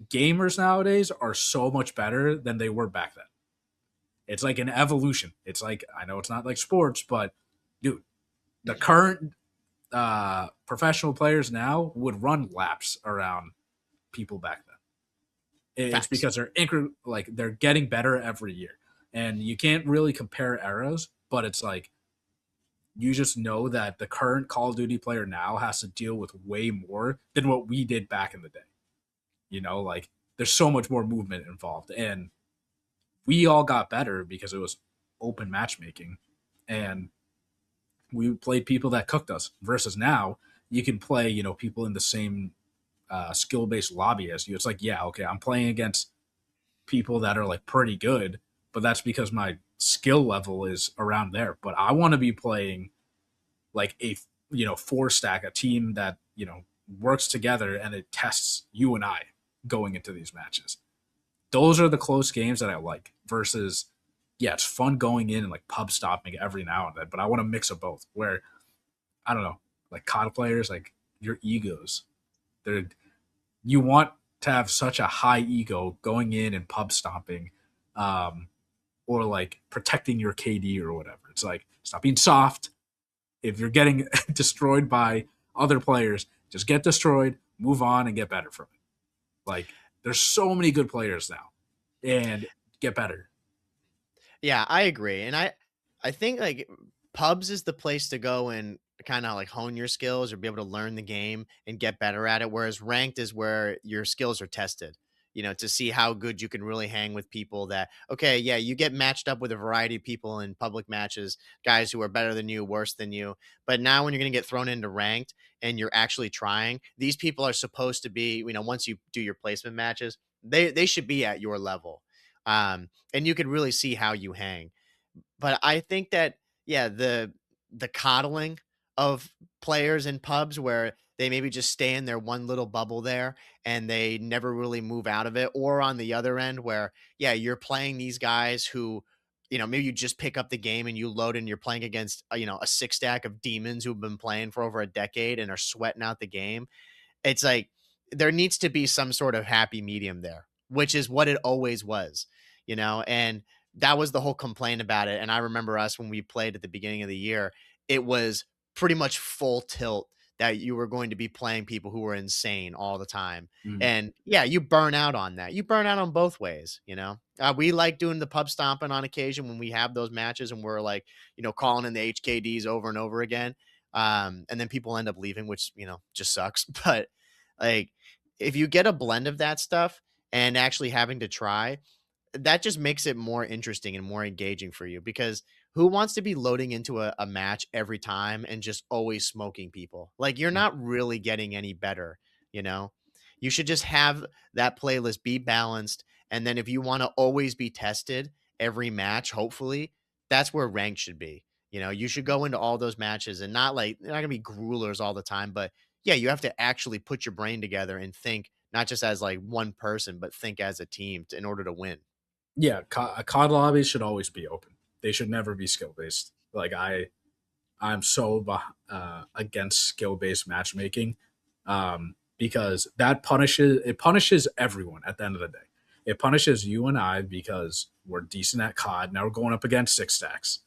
gamers nowadays are so much better than they were back then. It's like an evolution. It's like, I know it's not like sports, but dude, the current professional players now would run laps around people back then. It's Facts. because they're getting better every year, and you can't really compare eras. But it's like you just know that the current Call of Duty player now has to deal with way more than what we did back in the day. Like there's so much more movement involved, and we all got better because it was open matchmaking, and we played people that cooked us. Versus now, you can play people in the same skill based lobby as you. It's like, yeah, okay, I'm playing against people that are like pretty good, but that's because my skill level is around there. But I want to be playing like a four stack, a team that works together and it tests you and I going into these matches. Those are the close games that I like. Versus, yeah, it's fun going in and like pub stopping every now and then, but I want a mix of both. Where I don't know, like COD players, like your egos, they're you want to have such a high ego going in and pub stomping, um, or like protecting your KD or whatever. It's like, stop being soft. If you're getting destroyed by other players, just get destroyed, move on, and get better from it. Like, there's so many good players now, and get better. Yeah, I agree, and I think, like, pubs is the place to go and kinda, like, hone your skills or be able to learn the game and get better at it, whereas ranked is where your skills are tested, to see how good you can really hang with people that okay, yeah, you get matched up with a variety of people in public matches, guys who are better than you, worse than you, but now when you're gonna get thrown into ranked and you're actually trying, these people are supposed to be, once you do your placement matches, they should be at your level, and you could really see how you hang. But I think that yeah, the coddling of players in pubs where they maybe just stay in their one little bubble there and they never really move out of it, or on the other end where yeah, you're playing these guys who maybe you just pick up the game and you load and you're playing against a six stack of demons who've been playing for over a decade and are sweating out the game. It's like there needs to be some sort of happy medium there, which is what it always was, and that was the whole complaint about it. And I remember us when we played at the beginning of the year, it was pretty much full tilt that you were going to be playing people who were insane all the time. Mm. And yeah, you burn out on that. You burn out on both ways. We like doing the pub stomping on occasion when we have those matches and we're like, calling in the HKDs over and over again. And then people end up leaving, which, just sucks. But like, if you get a blend of that stuff and actually having to try, that just makes it more interesting and more engaging for you because who wants to be loading into a match every time and just always smoking people? Like, you're Mm. not really getting any better, you know? You should just have that playlist be balanced. And then if you want to always be tested every match, hopefully, that's where rank should be. You should go into all those matches and not like, they're not going to be gruelers all the time, but yeah, you have to actually put your brain together and think not just as like one person, but think as a team in order to win. Yeah, COD lobbies should always be open. They should never be skill based. Like I'm so against skill based matchmaking, because it punishes everyone at the end of the day. It punishes you and I because we're decent at COD. Now we're going up against six stacks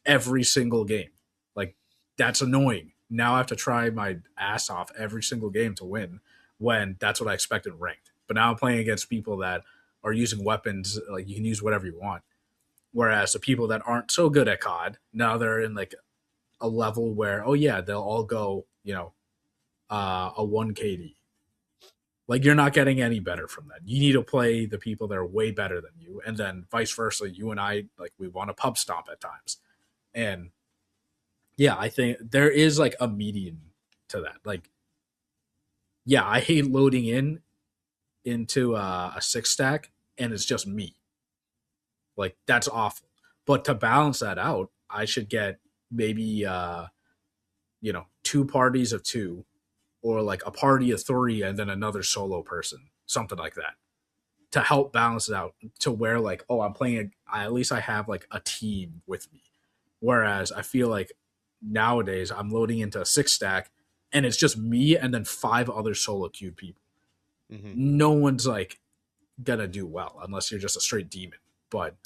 every single game. Like, that's annoying. Now I have to try my ass off every single game to win when that's what I expected ranked. But now I'm playing against people that are using weapons, like you can use whatever you want. Whereas the people that aren't so good at COD, now they're in like a level where, oh yeah, they'll all go, a 1 KD. Like, you're not getting any better from that. You need to play the people that are way better than you, and then vice versa. You and I, like, we want to pub stomp at times. And yeah, I think there is like a median to that. Like, yeah, I hate loading into a six stack and it's just me. Like that's awful. But to balance that out, I should get maybe two parties of two, or like a party of three and then another solo person, something like that, to help balance it out to where like, oh, I'm playing at least I have like a team with me. Whereas I feel like nowadays I'm loading into a six stack and it's just me and then five other solo queued people. Mhm. No one's like gonna do well unless you're just a straight demon. But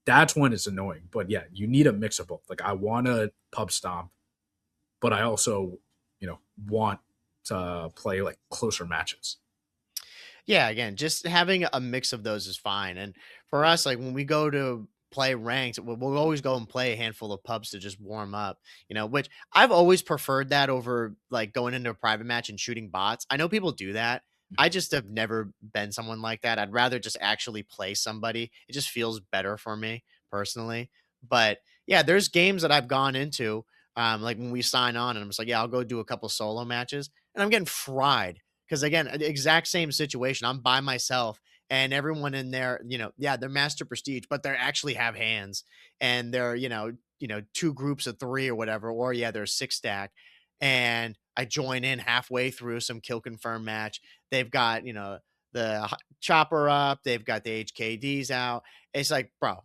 that's when it's annoying. But yeah, you need a mix of both. Like I want to pub stomp, but I also, want to play like closer matches. Yeah, again, just having a mix of those is fine. And for us, like when we go to play ranked, we'll always go and play a handful of pubs to just warm up, which I've always preferred that over like going into a private match and shooting bots. I know people do that. I just have never been someone like that. I'd rather just actually play somebody. It just feels better for me personally. But yeah, there's games that I've gone into, like when we sign on and I'm just like, yeah, I'll go do a couple solo matches and I'm getting fried because again, exact same situation. I'm by myself and everyone in there, yeah, they're master prestige, but they actually have hands and they're, two groups of three or whatever, or yeah, they're six stack. And I join in halfway through some kill confirm match. They've got, the chopper up, they've got the HKDs out. It's like, bro,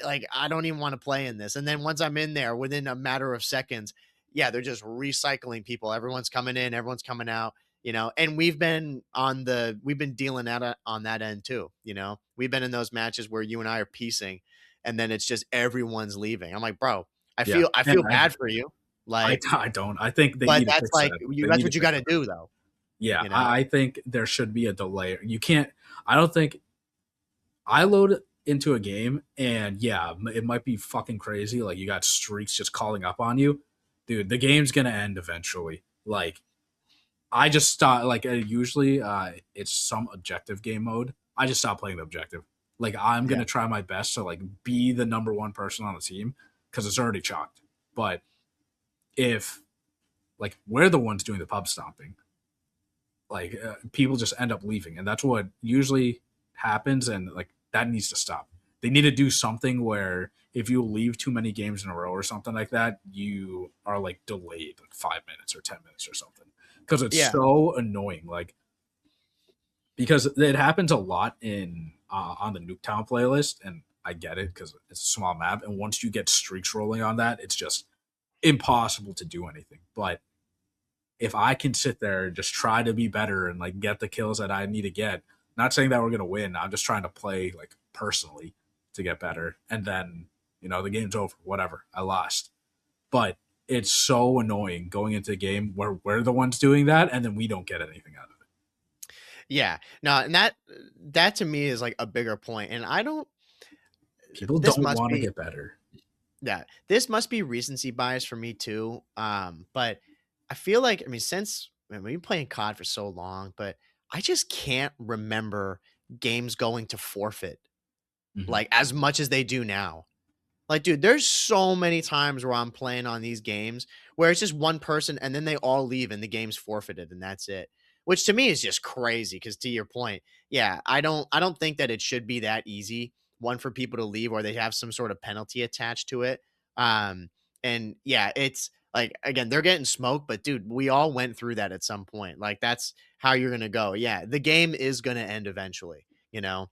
I don't even want to play in this. And then once I'm in there within a matter of seconds, yeah, they're just recycling people. Everyone's coming in, everyone's coming out, and we've been dealing at on that end too. We've been in those matches where you and I are piecing and then it's just everyone's leaving. I'm like, bro, I Yeah, feel I and feel bad for you. Like, I don't. I think they but need to that's fix like that. you They that's need to what you fix got to that. do though, Yeah, you know. I think there should be a delay. You can't. I don't think I load into a game and yeah, it might be fucking crazy. Like you got streaks just calling up on you, dude. The game's gonna end eventually. Like I just stop. Like usually, it's some objective game mode. I just stop playing the objective. Like I'm Yeah. gonna try my best to like be the number one person on the team because it's already chalked. But if like we're the ones doing the pub stomping, like people just end up leaving, and that's what usually happens. And like that needs to stop. They need to do something where if you leave too many games in a row or something like that, you are like delayed like 5 minutes or 10 minutes or something because it's Yeah. so annoying. Like because it happens a lot in on the Nuketown playlist, and I get it because it's a small map, and once you get streaks rolling on that, it's just impossible to do anything. But if I can sit there and just try to be better and like get the kills that I need to get, not saying that we're gonna win, I'm just trying to play like personally to get better, and then the game's over, whatever, I lost. But it's so annoying going into a game where we're the ones doing that, and then we don't get anything out of it. Yeah. No, and that to me is like a bigger point. And I don't People this don't must want to be get better. yeah, this must be recency bias for me too. But I feel like, I mean, we've been playing COD for so long, but I just can't remember games going to forfeit Hmm. like as much as they do now. Like, dude, there's so many times where I'm playing on these games where it's just one person and then they all leave and the game's forfeited and that's it. Which to me is just crazy because to your point, yeah, I don't think that it should be that easy. One for people to leave or they have some sort of penalty attached to it. Um, and yeah, it's like again, they're getting smoked, but dude, we all went through that at some point. Like that's how you're gonna go. Yeah, the game is gonna end eventually, you know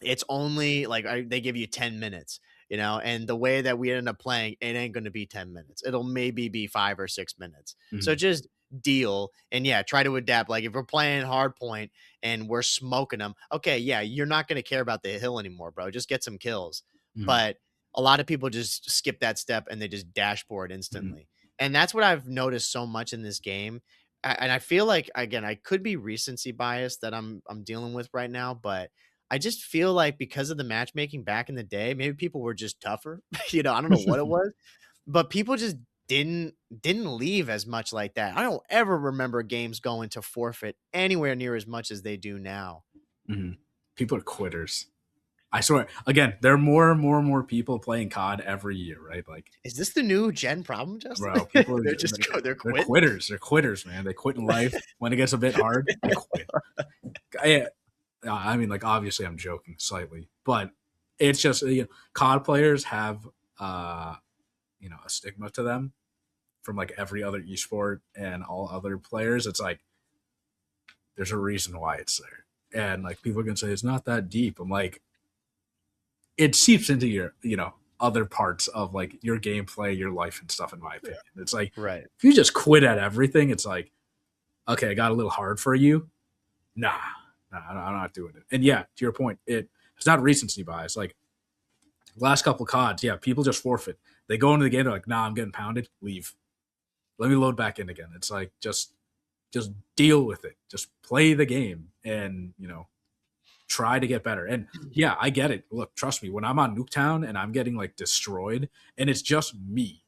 it's only like they give you 10 minutes, and the way that we end up playing, it ain't going to be 10 minutes. It'll maybe be 5 or 6 minutes. So Hmm. just deal and yeah, try to adapt. Like if we're playing hard point and we're smoking them, okay, yeah, you're not going to care about the hill anymore, bro. Just get some kills. Hmm. But a lot of people just skip that step and they just dashboard Hmm. instantly. And that's what I've noticed so much in this game. And I feel like again, I could be recency bias that I'm dealing with right now, but I just feel like because of the matchmaking back in the day, maybe people were just tougher. I don't know what it was, but people just didn't leave as much like that. I don't ever remember games going to forfeit anywhere near as much as they do now. Hmm. People are quitters. I swear, again, there are more and more and more people playing COD every year, right? Like, Is this the new gen problem, Justin? bro, people are They're they're quitting. quitters. They're quitters, man. They quit in life when it gets a bit hard. They quit. I, I mean, like, obviously, I'm joking slightly, but it's just COD players have a stigma to them from like every other esport and all other players. It's like there's a reason why it's there, and like people can say it's not that deep. I'm like, it seeps into your other parts of like your gameplay, your life and stuff. In my opinion, it's like Right. if you just quit at everything, it's like okay, it got a little hard for you. Nah, I'm not doing it. And yeah, to your point, it's not recency bias. Like last couple CODs, yeah, people just forfeit. They go into the game, they're like, nah, I'm getting pounded, leave. Let me load back in again. It's like just deal with it. Just play the game and try to get better. And yeah, I get it. Look, trust me, when I'm on Nuketown and I'm getting like destroyed and it's just me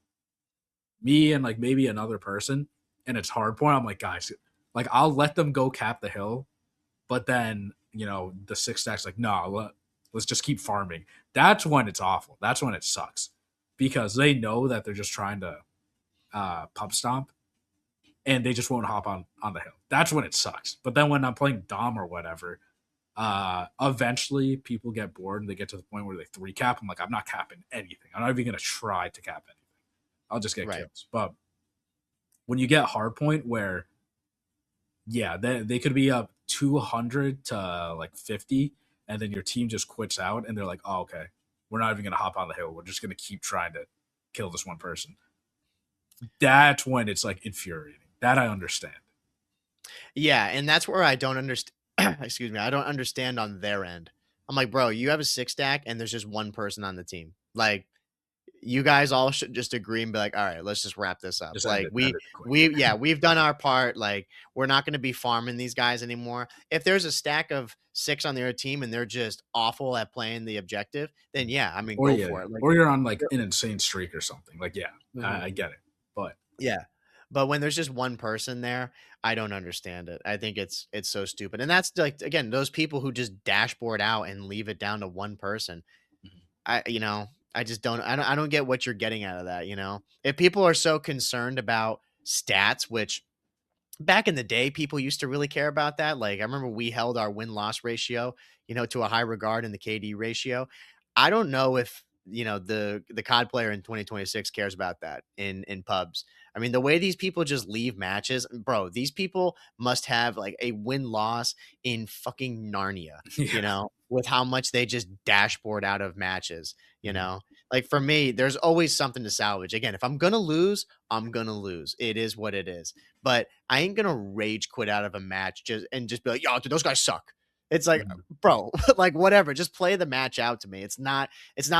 and like maybe another person and it's hard point, I'm like, guys, like I'll let them go cap the hill, but then the six stack's like, no, let's just keep farming. That's when it's awful. That's when it sucks because they know that they're just trying to pub stomp and they just won't hop on the hill. That's when it sucks. But then when I'm playing Dom or whatever, eventually people get bored and they get to the point where they three cap. I'm like, I'm not capping anything. I'm not even gonna try to cap anything. I'll just get Right. kills. But when you get hardpoint where yeah, they could be up 200 to like 50 and then your team just quits out and they're like, oh, okay, we're not even gonna hop on the hill. We're just gonna keep trying to kill this one person. That's when it's like infuriating. That I understand. Yeah, and that's where I don't understand. Excuse me, I don't understand on their end. I'm like, bro, you have a six stack, and there's just one person on the team. Like, you guys all should just agree and be like, all right, let's just wrap this up. Just Like, end it quick. yeah, we've done our part. Like, we're not going to be farming these guys anymore. If there's a stack of six on their team and they're just awful at playing the objective, then yeah, I mean, Or go yeah, for it. Like, or you're on like an insane streak or something. Like yeah, mhm. I get it, but Yeah. But when there's just one person there, I don't understand it. I think it's so stupid. And that's like again, those people who just dashboard out and leave it down to one person. mhm, I just I don't get what you're getting out of that. If people are so concerned about stats, which back in the day, people used to really care about that. Like I remember we held our win-loss ratio, to a high regard in the KD ratio. I don't know if, the COD player in 2026 cares about that in pubs. I mean, the way these people just leave matches, bro, these people must have like a win-loss in fucking Narnia, yeah, with how much they just dashboard out of matches, you mhm, know? Like for me, there's always something to salvage. Again, if I'm gonna lose, I'm gonna lose. It is what it is. But I ain't gonna rage quit out of a match just be like, yo, dude, those guys suck. It's like, mhm, bro, like whatever. Just play the match out to me. It's not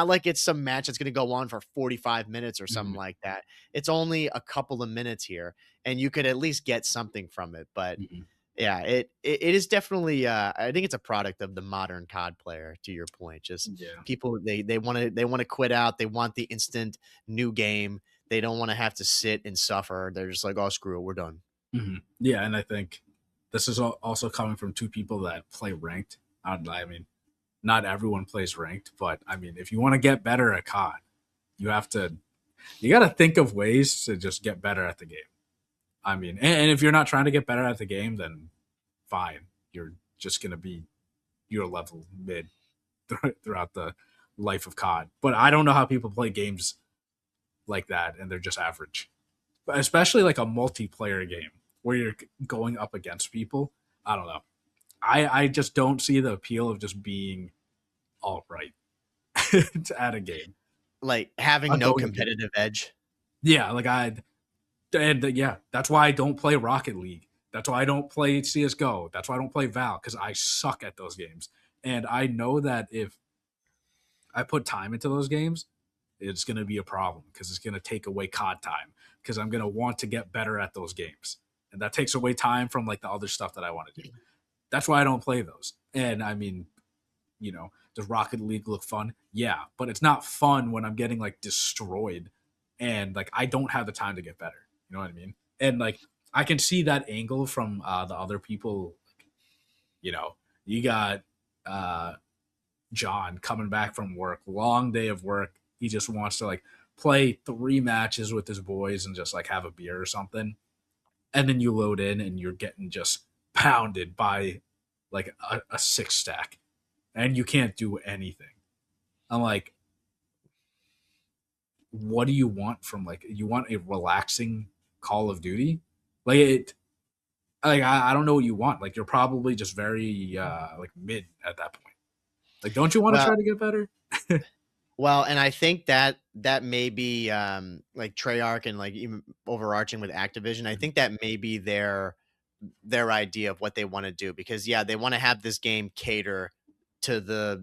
like it's some match that's gonna go on for 45 minutes or something mhm, like that. It's only a couple of minutes here, and you could at least get something from it. But mhm, yeah, it is definitely I think it's a product of the modern COD player, to your point. Just yeah, people they wanna quit out, they want the instant new game. They don't wanna have to sit and suffer. They're just like, "Oh, screw it, we're done." yeah. And I think this is also coming from two people that play ranked. I mean, not everyone plays ranked, but I mean, if you want to get better at COD, you have to you got to think of ways to just get better at the game. I mean, and if you're not trying to get better at the game, then fine. You're just gonna be your level mid throughout the life of COD. But I don't know how people play games like that and they're just average. But especially like a multiplayer game where you're going up against people. I don't know. I just don't see the appeal of just being all right at a game. Like, having Not no going against. competitive edge. Yeah, like yeah, that's why I don't play Rocket League. That's why I don't play CS:GO. That's why I don't play Val because I suck at those games. And I know that if I put time into those games, it's going to be a problem because it's going to take away COD time because I'm going to want to get better at those games. And that takes away time from like the other stuff that I want to do. That's why I don't play those. And I mean, does Rocket League look fun? Yeah, but it's not fun when I'm getting like destroyed and like I don't have the time to get better. You know what I mean? And like I can see that angle from the other people. You know, you got uh John coming back from work, long day of work. He just wants to like play 3 matches with his boys and just like have a beer or something. And then you load in and you're getting just pounded by like a 6 stack and you can't do anything. I'm like, what do you want from like, you want a relaxing Call of Duty? Like it, like I don't know what you want. Like you're probably just very like mid at that point. Like, don't you want to Well, try to get better? well, and I think that that may be, like Treyarch and like even overarching with Activision. I think that may be their idea of what they want to do because yeah, they want to have this game cater to the,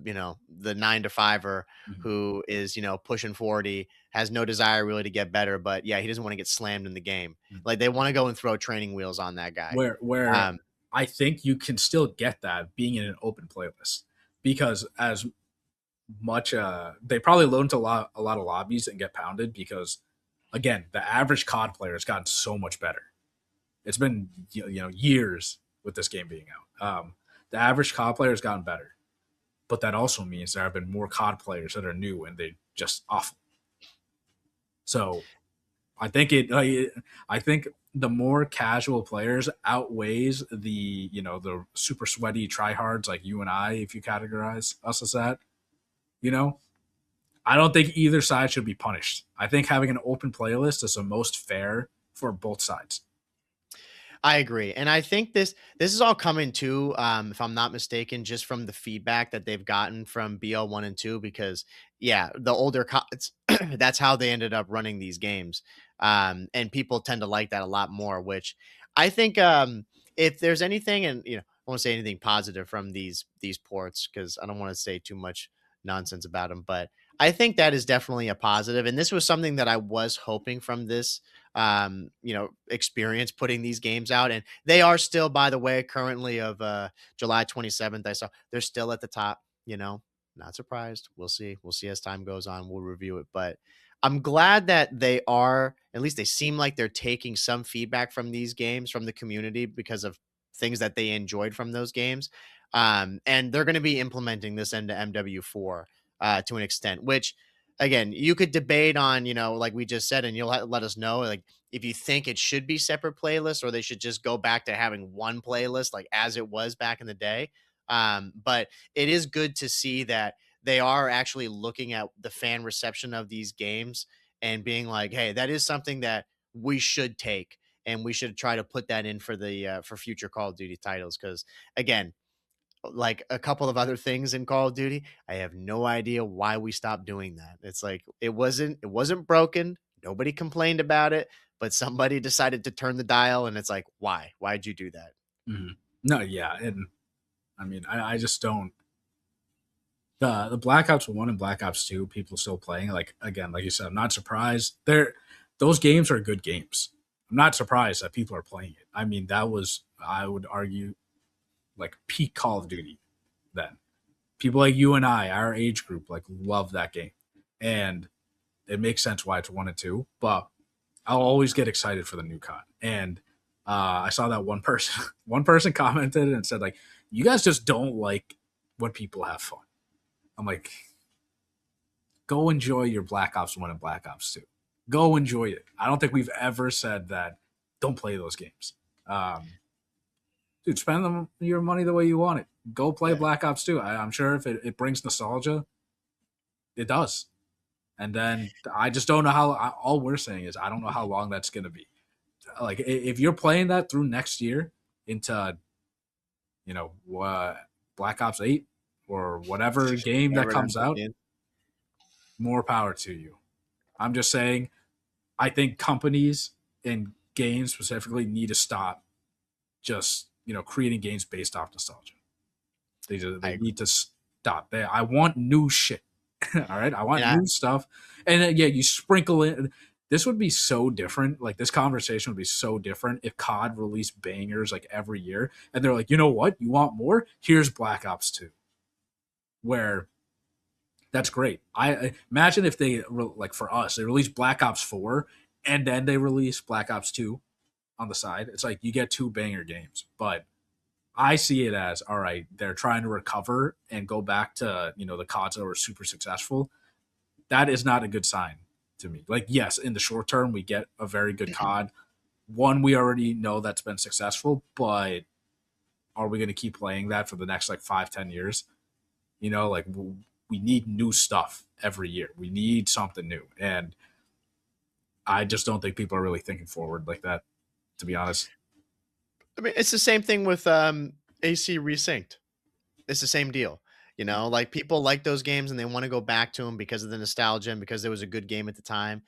the 9 to 5er Mhm. who is, pushing 40, has no desire really to get better, but yeah, he doesn't want to get slammed in the game. Mhm. Like they want to go and throw training wheels on that guy. Where Um, I think you can still get that being in an open playlist because as much they probably load into a lot of lobbies and get pounded because again the average COD player has gotten so much better. It's been years with this game being out. The average COD player has gotten better, but that also means there have been more COD players that are new and they just awful. So I think I think the more casual players outweighs the super sweaty tryhards like you and I, if you categorize us as that. You know, I don't think either side should be punished. I think having an open playlist is the most fair for both sides. I agree, and I think this is all coming too, if I'm not mistaken, just from the feedback that they've gotten from BL 1 and 2 because, yeah, the older CODs, that's how they ended up running these games, and people tend to like that a lot more, which I think, if there's anything and, I won't say anything positive from these ports because I don't wanna say too much nonsense about them, but I think that is definitely a positive, and this was something that I was hoping from this experience putting these games out. And they are still, by the way, currently of July 27th. I saw they're still at the top, not surprised. We'll see. We'll see as time goes on. We'll review it. But I'm glad that they are, at least they seem like they're taking some feedback from these games from the community because of things that they enjoyed from those games. And they're going to be implementing this into MW4 to an extent, which again, you could debate on, like we just said, and you'll let us know, like, if you think it should be separate playlists or they should just go back to having one playlist, like as it was back in the day. But it is good to see that they are actually looking at the fan reception of these games and being like, hey, that is something that we should take and we should try to put that in for the for future Call of Duty titles because again, like a couple of other things in Call of Duty, I have no idea why we stopped doing that. It's like it wasn't broken. Nobody complained about it, but somebody decided to turn the dial and it's like, why? Why'd you do that? Mhm. No, yeah, and I mean, I just don't. The Black Ops 1 and Black Ops 2, people still playing. Like again, like you said, I'm not surprised. Those games are good games. I'm not surprised that people are playing it. I mean, that was, I would argue, like peak Call of Duty then. People like you and I, our age group, like love that game. And it makes sense why it's 1 and 2. But I'll always get excited for the new COD. And I saw that one person one person commented and said like, "You guys just don't like when people have fun." I'm like, go enjoy your Black Ops 1 and Black Ops 2. Go enjoy it. I don't think we've ever said that don't play those games. Um, dude, spend your money the way you want it. Go play Yeah, Black Ops 2. I'm sure if it brings nostalgia, it does. And then I just don't know how. All we're saying is I don't know how long that's going to be. Like if you're playing that through next year into you know Black Ops 8 or whatever game that whatever it comes ends up out, being. more power to you. I'm just saying I think companies and games specifically need to stop just creating games based off nostalgia. I They agree. need to stop. I want new shit. All right, I And want I new stuff, and yeah, you sprinkle in. This would be so different. Like this conversation would be so different if COD released bangers like every year, and they're like, you know what, you want more? Here's Black Ops 2, where that's great. I imagine if they like for us, they release Black Ops 4, and then they release Black Ops 2 on the side. It's like you get two banger games, but I see it as, all right, they're trying to recover and go back to, the CODs that were super successful. That is not a good sign to me. Like, yes, in the short term, we get a very good COD. One we already know that's been successful, but are we going to keep playing that for the next like 5, 10 years? Like we need new stuff every year. We need something new. And I just don't think people are really thinking forward like that, to be honest. I mean, it's the same thing with AC Resynced. It's the same deal. Like people like those games and they want to go back to them because of the nostalgia and because it was a good game at the time,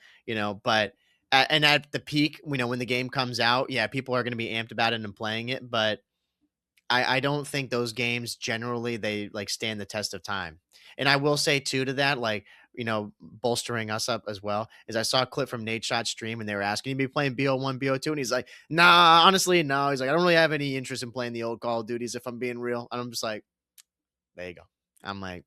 but and at the peak, when the game comes out, yeah, people are going to be amped about it and playing it, but I don't think those games generally they like stand the test of time. And I will say too to that, like, bolstering us up as well, is I saw a clip from Nate Shot's stream and they were asking, you be playing BO1, BO2? And he's like, nah, honestly, no. He's like, I don't really have any interest in playing the old Call of Duties if I'm being real. And I'm just like, there you go. I'm like,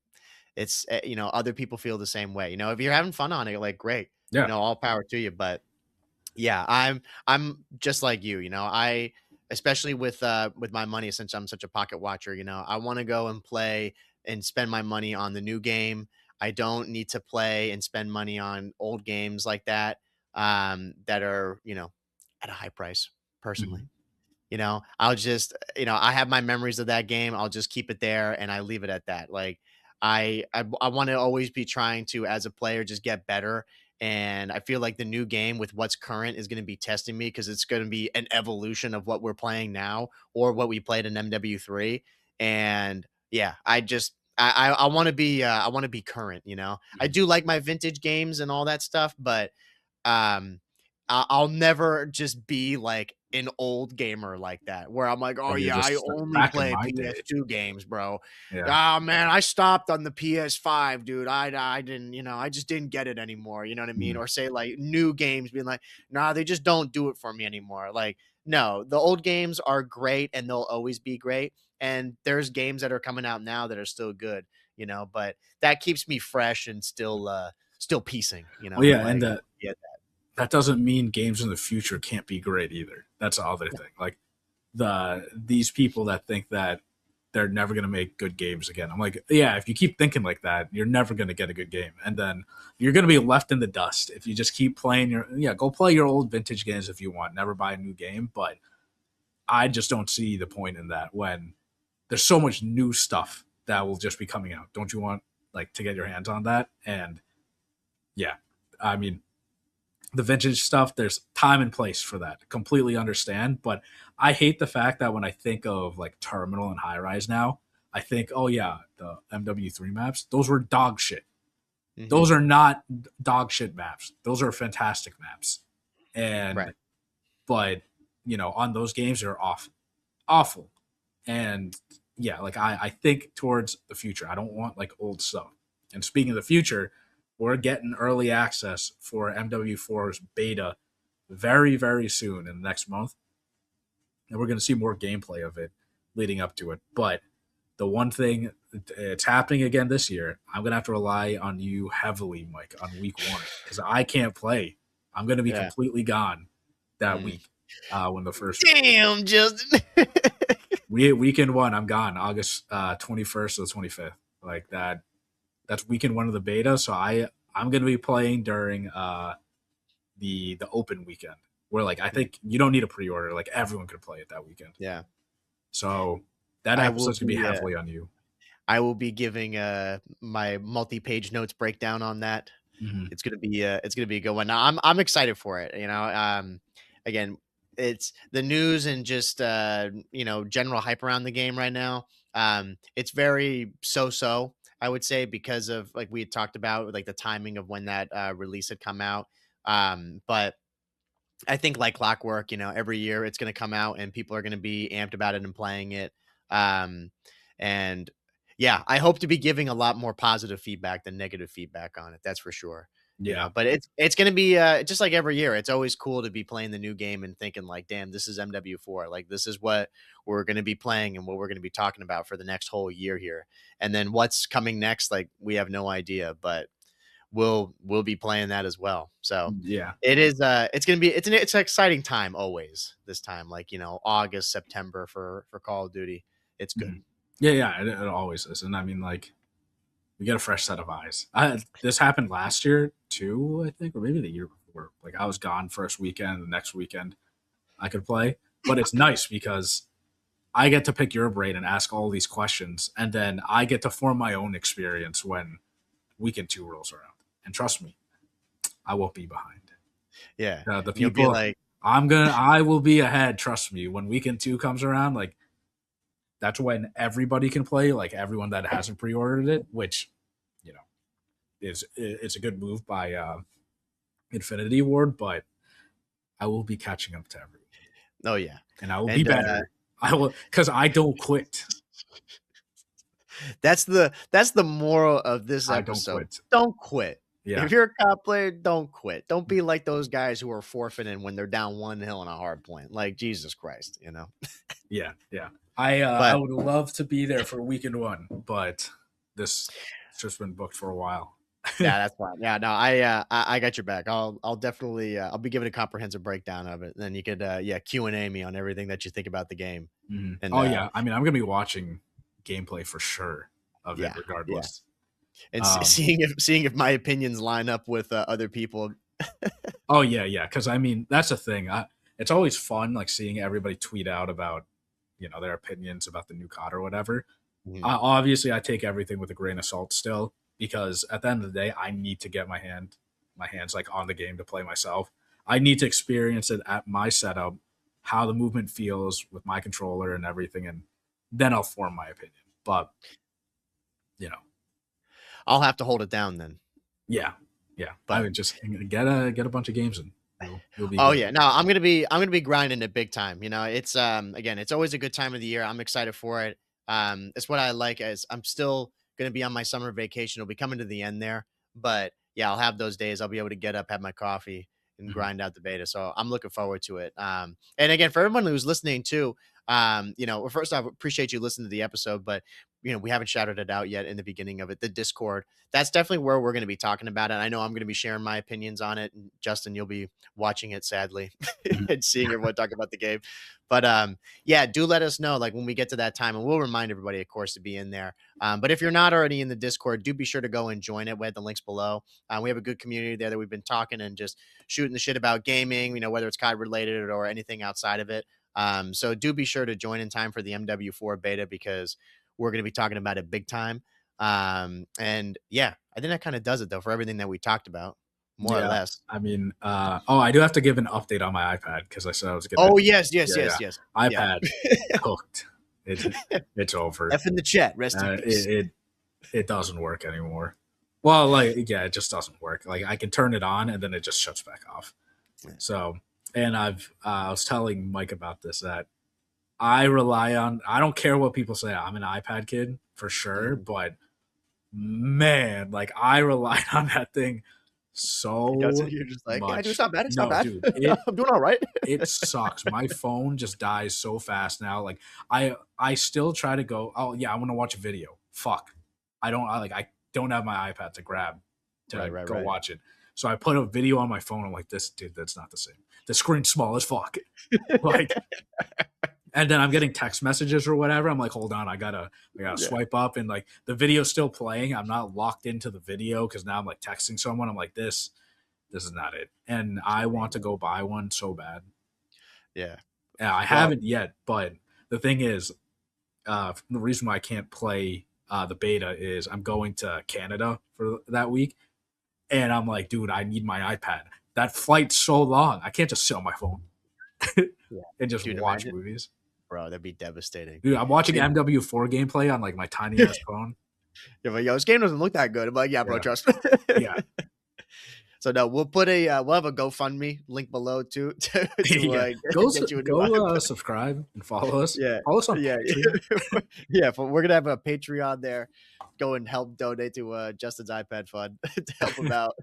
it's, other people feel the same way. If you're having fun on it, like, great, Yeah. all power to you. But yeah, I'm just like you, I especially with my money, since I'm such a pocket watcher, I want to go and play and spend my money on the new game. I don't need to play and spend money on old games like that that are, at a high price personally. Mhm. I'll just, I have my memories of that game. I'll just keep it there and I leave it at that. Like I want to always be trying to, as a player, just get better. And I feel like the new game with what's current is going to be testing me because it's going to be an evolution of what we're playing now or what we played in MW3. And yeah, I want to be I want to be current. I Mhm. do like my vintage games and all that stuff, but um, I'll never just be like an old gamer like that, where I'm like, oh Like you're yeah, I just like only back in play my day. PS2 games, bro. Yeah. Ah man, I stopped on the PS5, dude. I didn't, I just didn't get it anymore. You know what I mean? Mhm. Or say like new games being like, nah, they just don't do it for me anymore. Like, no, the old games are great and they'll always be great. And there's games that are coming out now that are still good, but that keeps me fresh and still piecing, Well, yeah, and like yeah. that doesn't mean games in the future can't be great either. That's the other thing. Like these people that think that they're never going to make good games again. I'm like, yeah, if you keep thinking like that, you're never going to get a good game. And then you're going to be left in the dust if you just keep playing go play your old vintage games if you want. Never buy a new game. But I just don't see the point in that when there's so much new stuff that will just be coming out. Don't you want like to get your hands on that? And yeah, I mean, the vintage stuff, there's time and place for that. Completely understand. But I hate the fact that when I think of like Terminal and High Rise now, I think, oh yeah, the MW3 maps, those were dog shit. Hmm. Those are not dog shit maps. Those are fantastic maps. And Right. but on those games they're awful. And yeah, like I think towards the future. I don't want like old stuff. And speaking of the future, we're getting early access for MW4's beta very, very soon in the next month. And we're going to see more gameplay of it leading up to it. But the one thing, it's happening again this year. I'm going to have to rely on you heavily, Mike, on week 1 because I can't play. I'm going to be Yeah. completely gone that Mm. week when the first Damn, Justin. weekend 1, I'm gone August 21st to the 25th. Like that. That's weekend 1 of the beta. So I'm going to be playing during the open weekend where like I think you don't need a pre-order. Like everyone could play it that weekend. Yeah. So that I will episode's gonna be be heavily on you. I will be giving my multi-page notes breakdown on that. Hmm. It's gonna be a good one. Now I'm excited for it. Again, it's the news and just general hype around the game right now. It's very so, I would say, because of like we had talked about like the timing of when that release had come out. But I think like clockwork, every year it's going to come out and people are going to be amped about it and playing it. Um, and yeah, I hope to be giving a lot more positive feedback than negative feedback on it. That's for sure. Yeah. But it's going to be just like every year. It's always cool to be playing the new game and thinking like, damn, this is MW4. Like this is what we're going to be playing and what we're going to be talking about for the next whole year here. And then what's coming next, like we have no idea, but we'll be playing that as well. So Yeah. it is it's gonna be it's an exciting time always this time, like August, September for Call of Duty. it's good. Mhm. Yeah, it always is. And I mean, like, we get a fresh set of eyes. This happened last year too, I think, or maybe the year before. Like, I was gone first weekend, the next weekend I could play. But it's nice because I get to pick your brain and ask all these questions, and then I get to form my own experience when weekend two rolls around. And trust me, I won't be behind. Yeah, The and you'll be people like, I will be ahead. Trust me. When weekend two comes around, like, that's when everybody can play. Like, everyone that hasn't pre-ordered it, which, you know, it's a good move by Infinity Ward, but I will be catching up to everyone, oh yeah, and I will be and better. I will, because I don't quit. that's the moral of this I don't episode. quit. Don't quit. Yeah, If you're a COD player, don't quit. Don't be like those guys who are forfeiting when they're down one hill on a hard point. Like Jesus Christ, you know. yeah. I But would love to be there for weekend one, but this it's just been booked for a while. yeah, that's fine. Yeah, no, I got your back. I'll definitely I'll be giving a comprehensive breakdown of it. And then you could yeah, Q&A me on everything that you think about the game. Mhm. And Oh yeah, I mean, I'm gonna be watching gameplay for sure of it, yeah, yeah. regardless. And Um, seeing if my opinions line up with other people. oh yeah, because I mean, that's the thing. It's always fun, like, seeing everybody tweet out about, their opinions about the new COD or whatever. Mhm. Obviously, I take everything with a grain of salt still, because at the end of the day, I need to get my hands like on the game to play myself. I need to experience it at my setup, how the movement feels with my controller and everything, and then I'll form my opinion. But you know, I'll have to hold it down then. yeah, yeah, I But would just get a bunch of games in. You'll be oh good. yeah, no, I'm gonna be grinding it big time. You know, it's again, it's always a good time of the year. I'm excited for it. It's what I like as I'm still gonna be on my summer vacation. It'll be coming to the end there, but yeah, I'll have those days. I'll be able to get up, have my coffee, and Mhm. grind out the beta. So I'm looking forward to it. And again, for everyone who's listening too, well, first off, appreciate you listening to the episode, but we haven't shouted it out yet in the beginning of it. The Discord, that's definitely where we're going to be talking about it. I know I'm going to be sharing my opinions on it. And Justin, you'll be watching it sadly Mhm. and seeing everyone talk about the game. But yeah, do let us know like when we get to that time, and we'll remind everybody, of course, to be in there. But if you're not already in the Discord, do be sure to go and join it. We have the links below. We have a good community there that we've been talking and just shooting the shit about gaming, whether it's COD related or anything outside of it. So do be sure to join in time for the MW4 beta because we're going to be talking about it big time. And yeah, I think that kind of does it though for everything that we talked about, more or Yeah, less. I mean, I do have to give an update on my iPad because I said I was gonna. Oh yes, yes, Yeah, yes, yeah, yes. Yeah. iPad cooked. It it's over. F in the chat. Rest in Uh, peace. it, it it doesn't work anymore. Well, like, yeah, it just doesn't work. Like, I can turn it on and then it just shuts back off. So, and I was telling Mike about this, that I rely on. I don't care what people say. I'm an iPad kid for sure, Mhm. but man, like, I relied on that thing Because so you're just like, yeah, dude, it's much. not bad. It's not No, bad. dude, it I'm doing all right. it sucks. My phone just dies so fast now. Like, I still try to go, oh yeah, I want to watch a video. Fuck. I don't have my iPad to grab Right, to right, go right. watch it. So I put a video on my phone. I'm like, this dude, that's not the same. The screen's small as fuck. Like, and then I'm getting text messages or whatever. I'm like, hold on, I gotta Yeah. swipe up, and like the video's still playing. I'm not locked into the video because now I'm like texting someone. I'm like, this is not it. And I want to go buy one so bad. Yeah. Yeah, I Well, haven't yet, but the thing is, the reason why I can't play the beta is I'm going to Canada for that week, and I'm like, dude, I need my iPad. That flight's so long, I can't just sit on my phone yeah. and just Dude, watch imagine, movies. bro, that'd be devastating. Dude, I'm watching See, MW4 gameplay on like my tiny ass phone. you're like, yo, this game doesn't look that good. I'm like, yeah, bro, Yeah, trust me. yeah, So no, we'll have a GoFundMe link below too to yeah. get you a new iPad. Subscribe and follow us. Yeah, Follow us on yeah, Patreon. yeah. We're gonna have a Patreon there. Go and help donate to Justin's iPad fund to help him out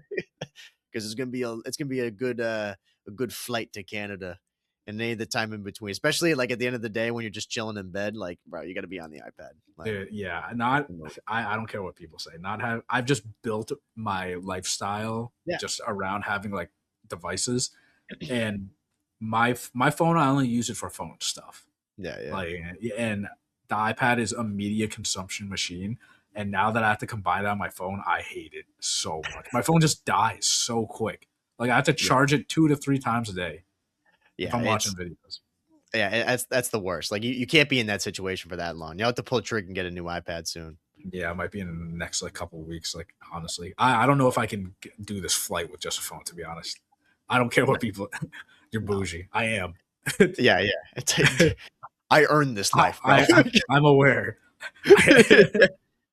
because it's gonna be a good flight to Canada and any of the time in between, especially like at the end of the day when you're just chilling in bed. Like, bro, you got to be on the iPad. Like, Dude, yeah, that's not. the move. I don't care what people say. Not have. I've just built my lifestyle Yeah, just around having like devices, and my phone. I only use it for phone stuff. yeah, yeah. Like, and the iPad is a media consumption machine. And now that I have to combine it on my phone, I hate it so much. My phone just dies so quick. Like I have to Yeah. charge it 2 to 3 times a day if Yeah. I'm watching videos. That's the worst. Like you can't be in that situation for that long. You have to pull a trigger and get a new iPad soon. Yeah, it might be in the next like couple of weeks. Like honestly, I don't know if I can do this flight with just a phone. To be honest, I don't care what people. You're No. bougie. I am. Yeah. I earned this life, bro. I'm aware.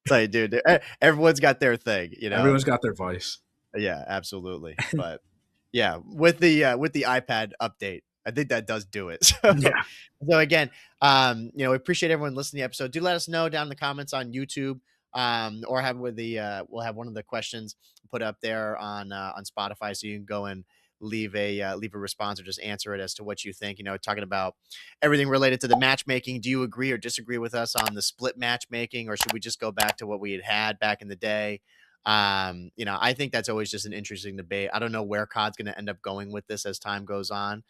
Like, dude, everyone's got their thing, you know? Everyone's got their vice. Yeah, absolutely. But yeah, with the iPad update, I think that does do it. Yeah. So again, we appreciate everyone listening to the episode. Do let us know down in the comments on YouTube, or have with the we'll have one of the questions put up there on Spotify, so you can go and leave a response or just answer it as to what you think. Talking about everything related to the matchmaking. Do you agree or disagree with us on the split matchmaking, or should we just go back to what we had back in the day? I think that's always just an interesting debate. I don't know where COD's going to end up going with this as time goes on.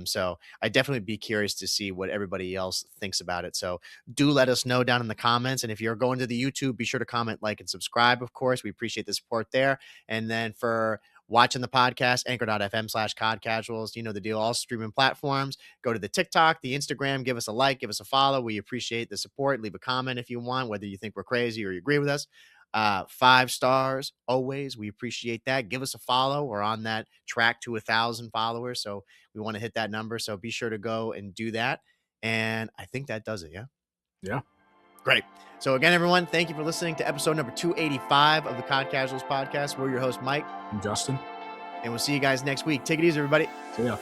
So I definitely be curious to see what everybody else thinks about it. So do let us know down in the comments. And if you're going to the YouTube, be sure to comment, like, and subscribe. Of course, we appreciate the support there. And then for watching the podcast, anchor.fm/COD Casuals, you know the deal, all streaming platforms. Go to the TikTok, the Instagram, give us a like, give us a follow. We appreciate the support. Leave a comment if you want, whether you think we're crazy or you agree with us. 5 stars always. We appreciate that. Give us a follow. We're on that track to 1,000 followers. So we want to hit that number. So be sure to go and do that. And I think that does it. Yeah. Yeah. Great. So again, everyone, thank you for listening to episode number 285 of the COD Casuals podcast. We're your host, Mike. I'm Justin. And we'll see you guys next week. Take it easy, everybody. See ya.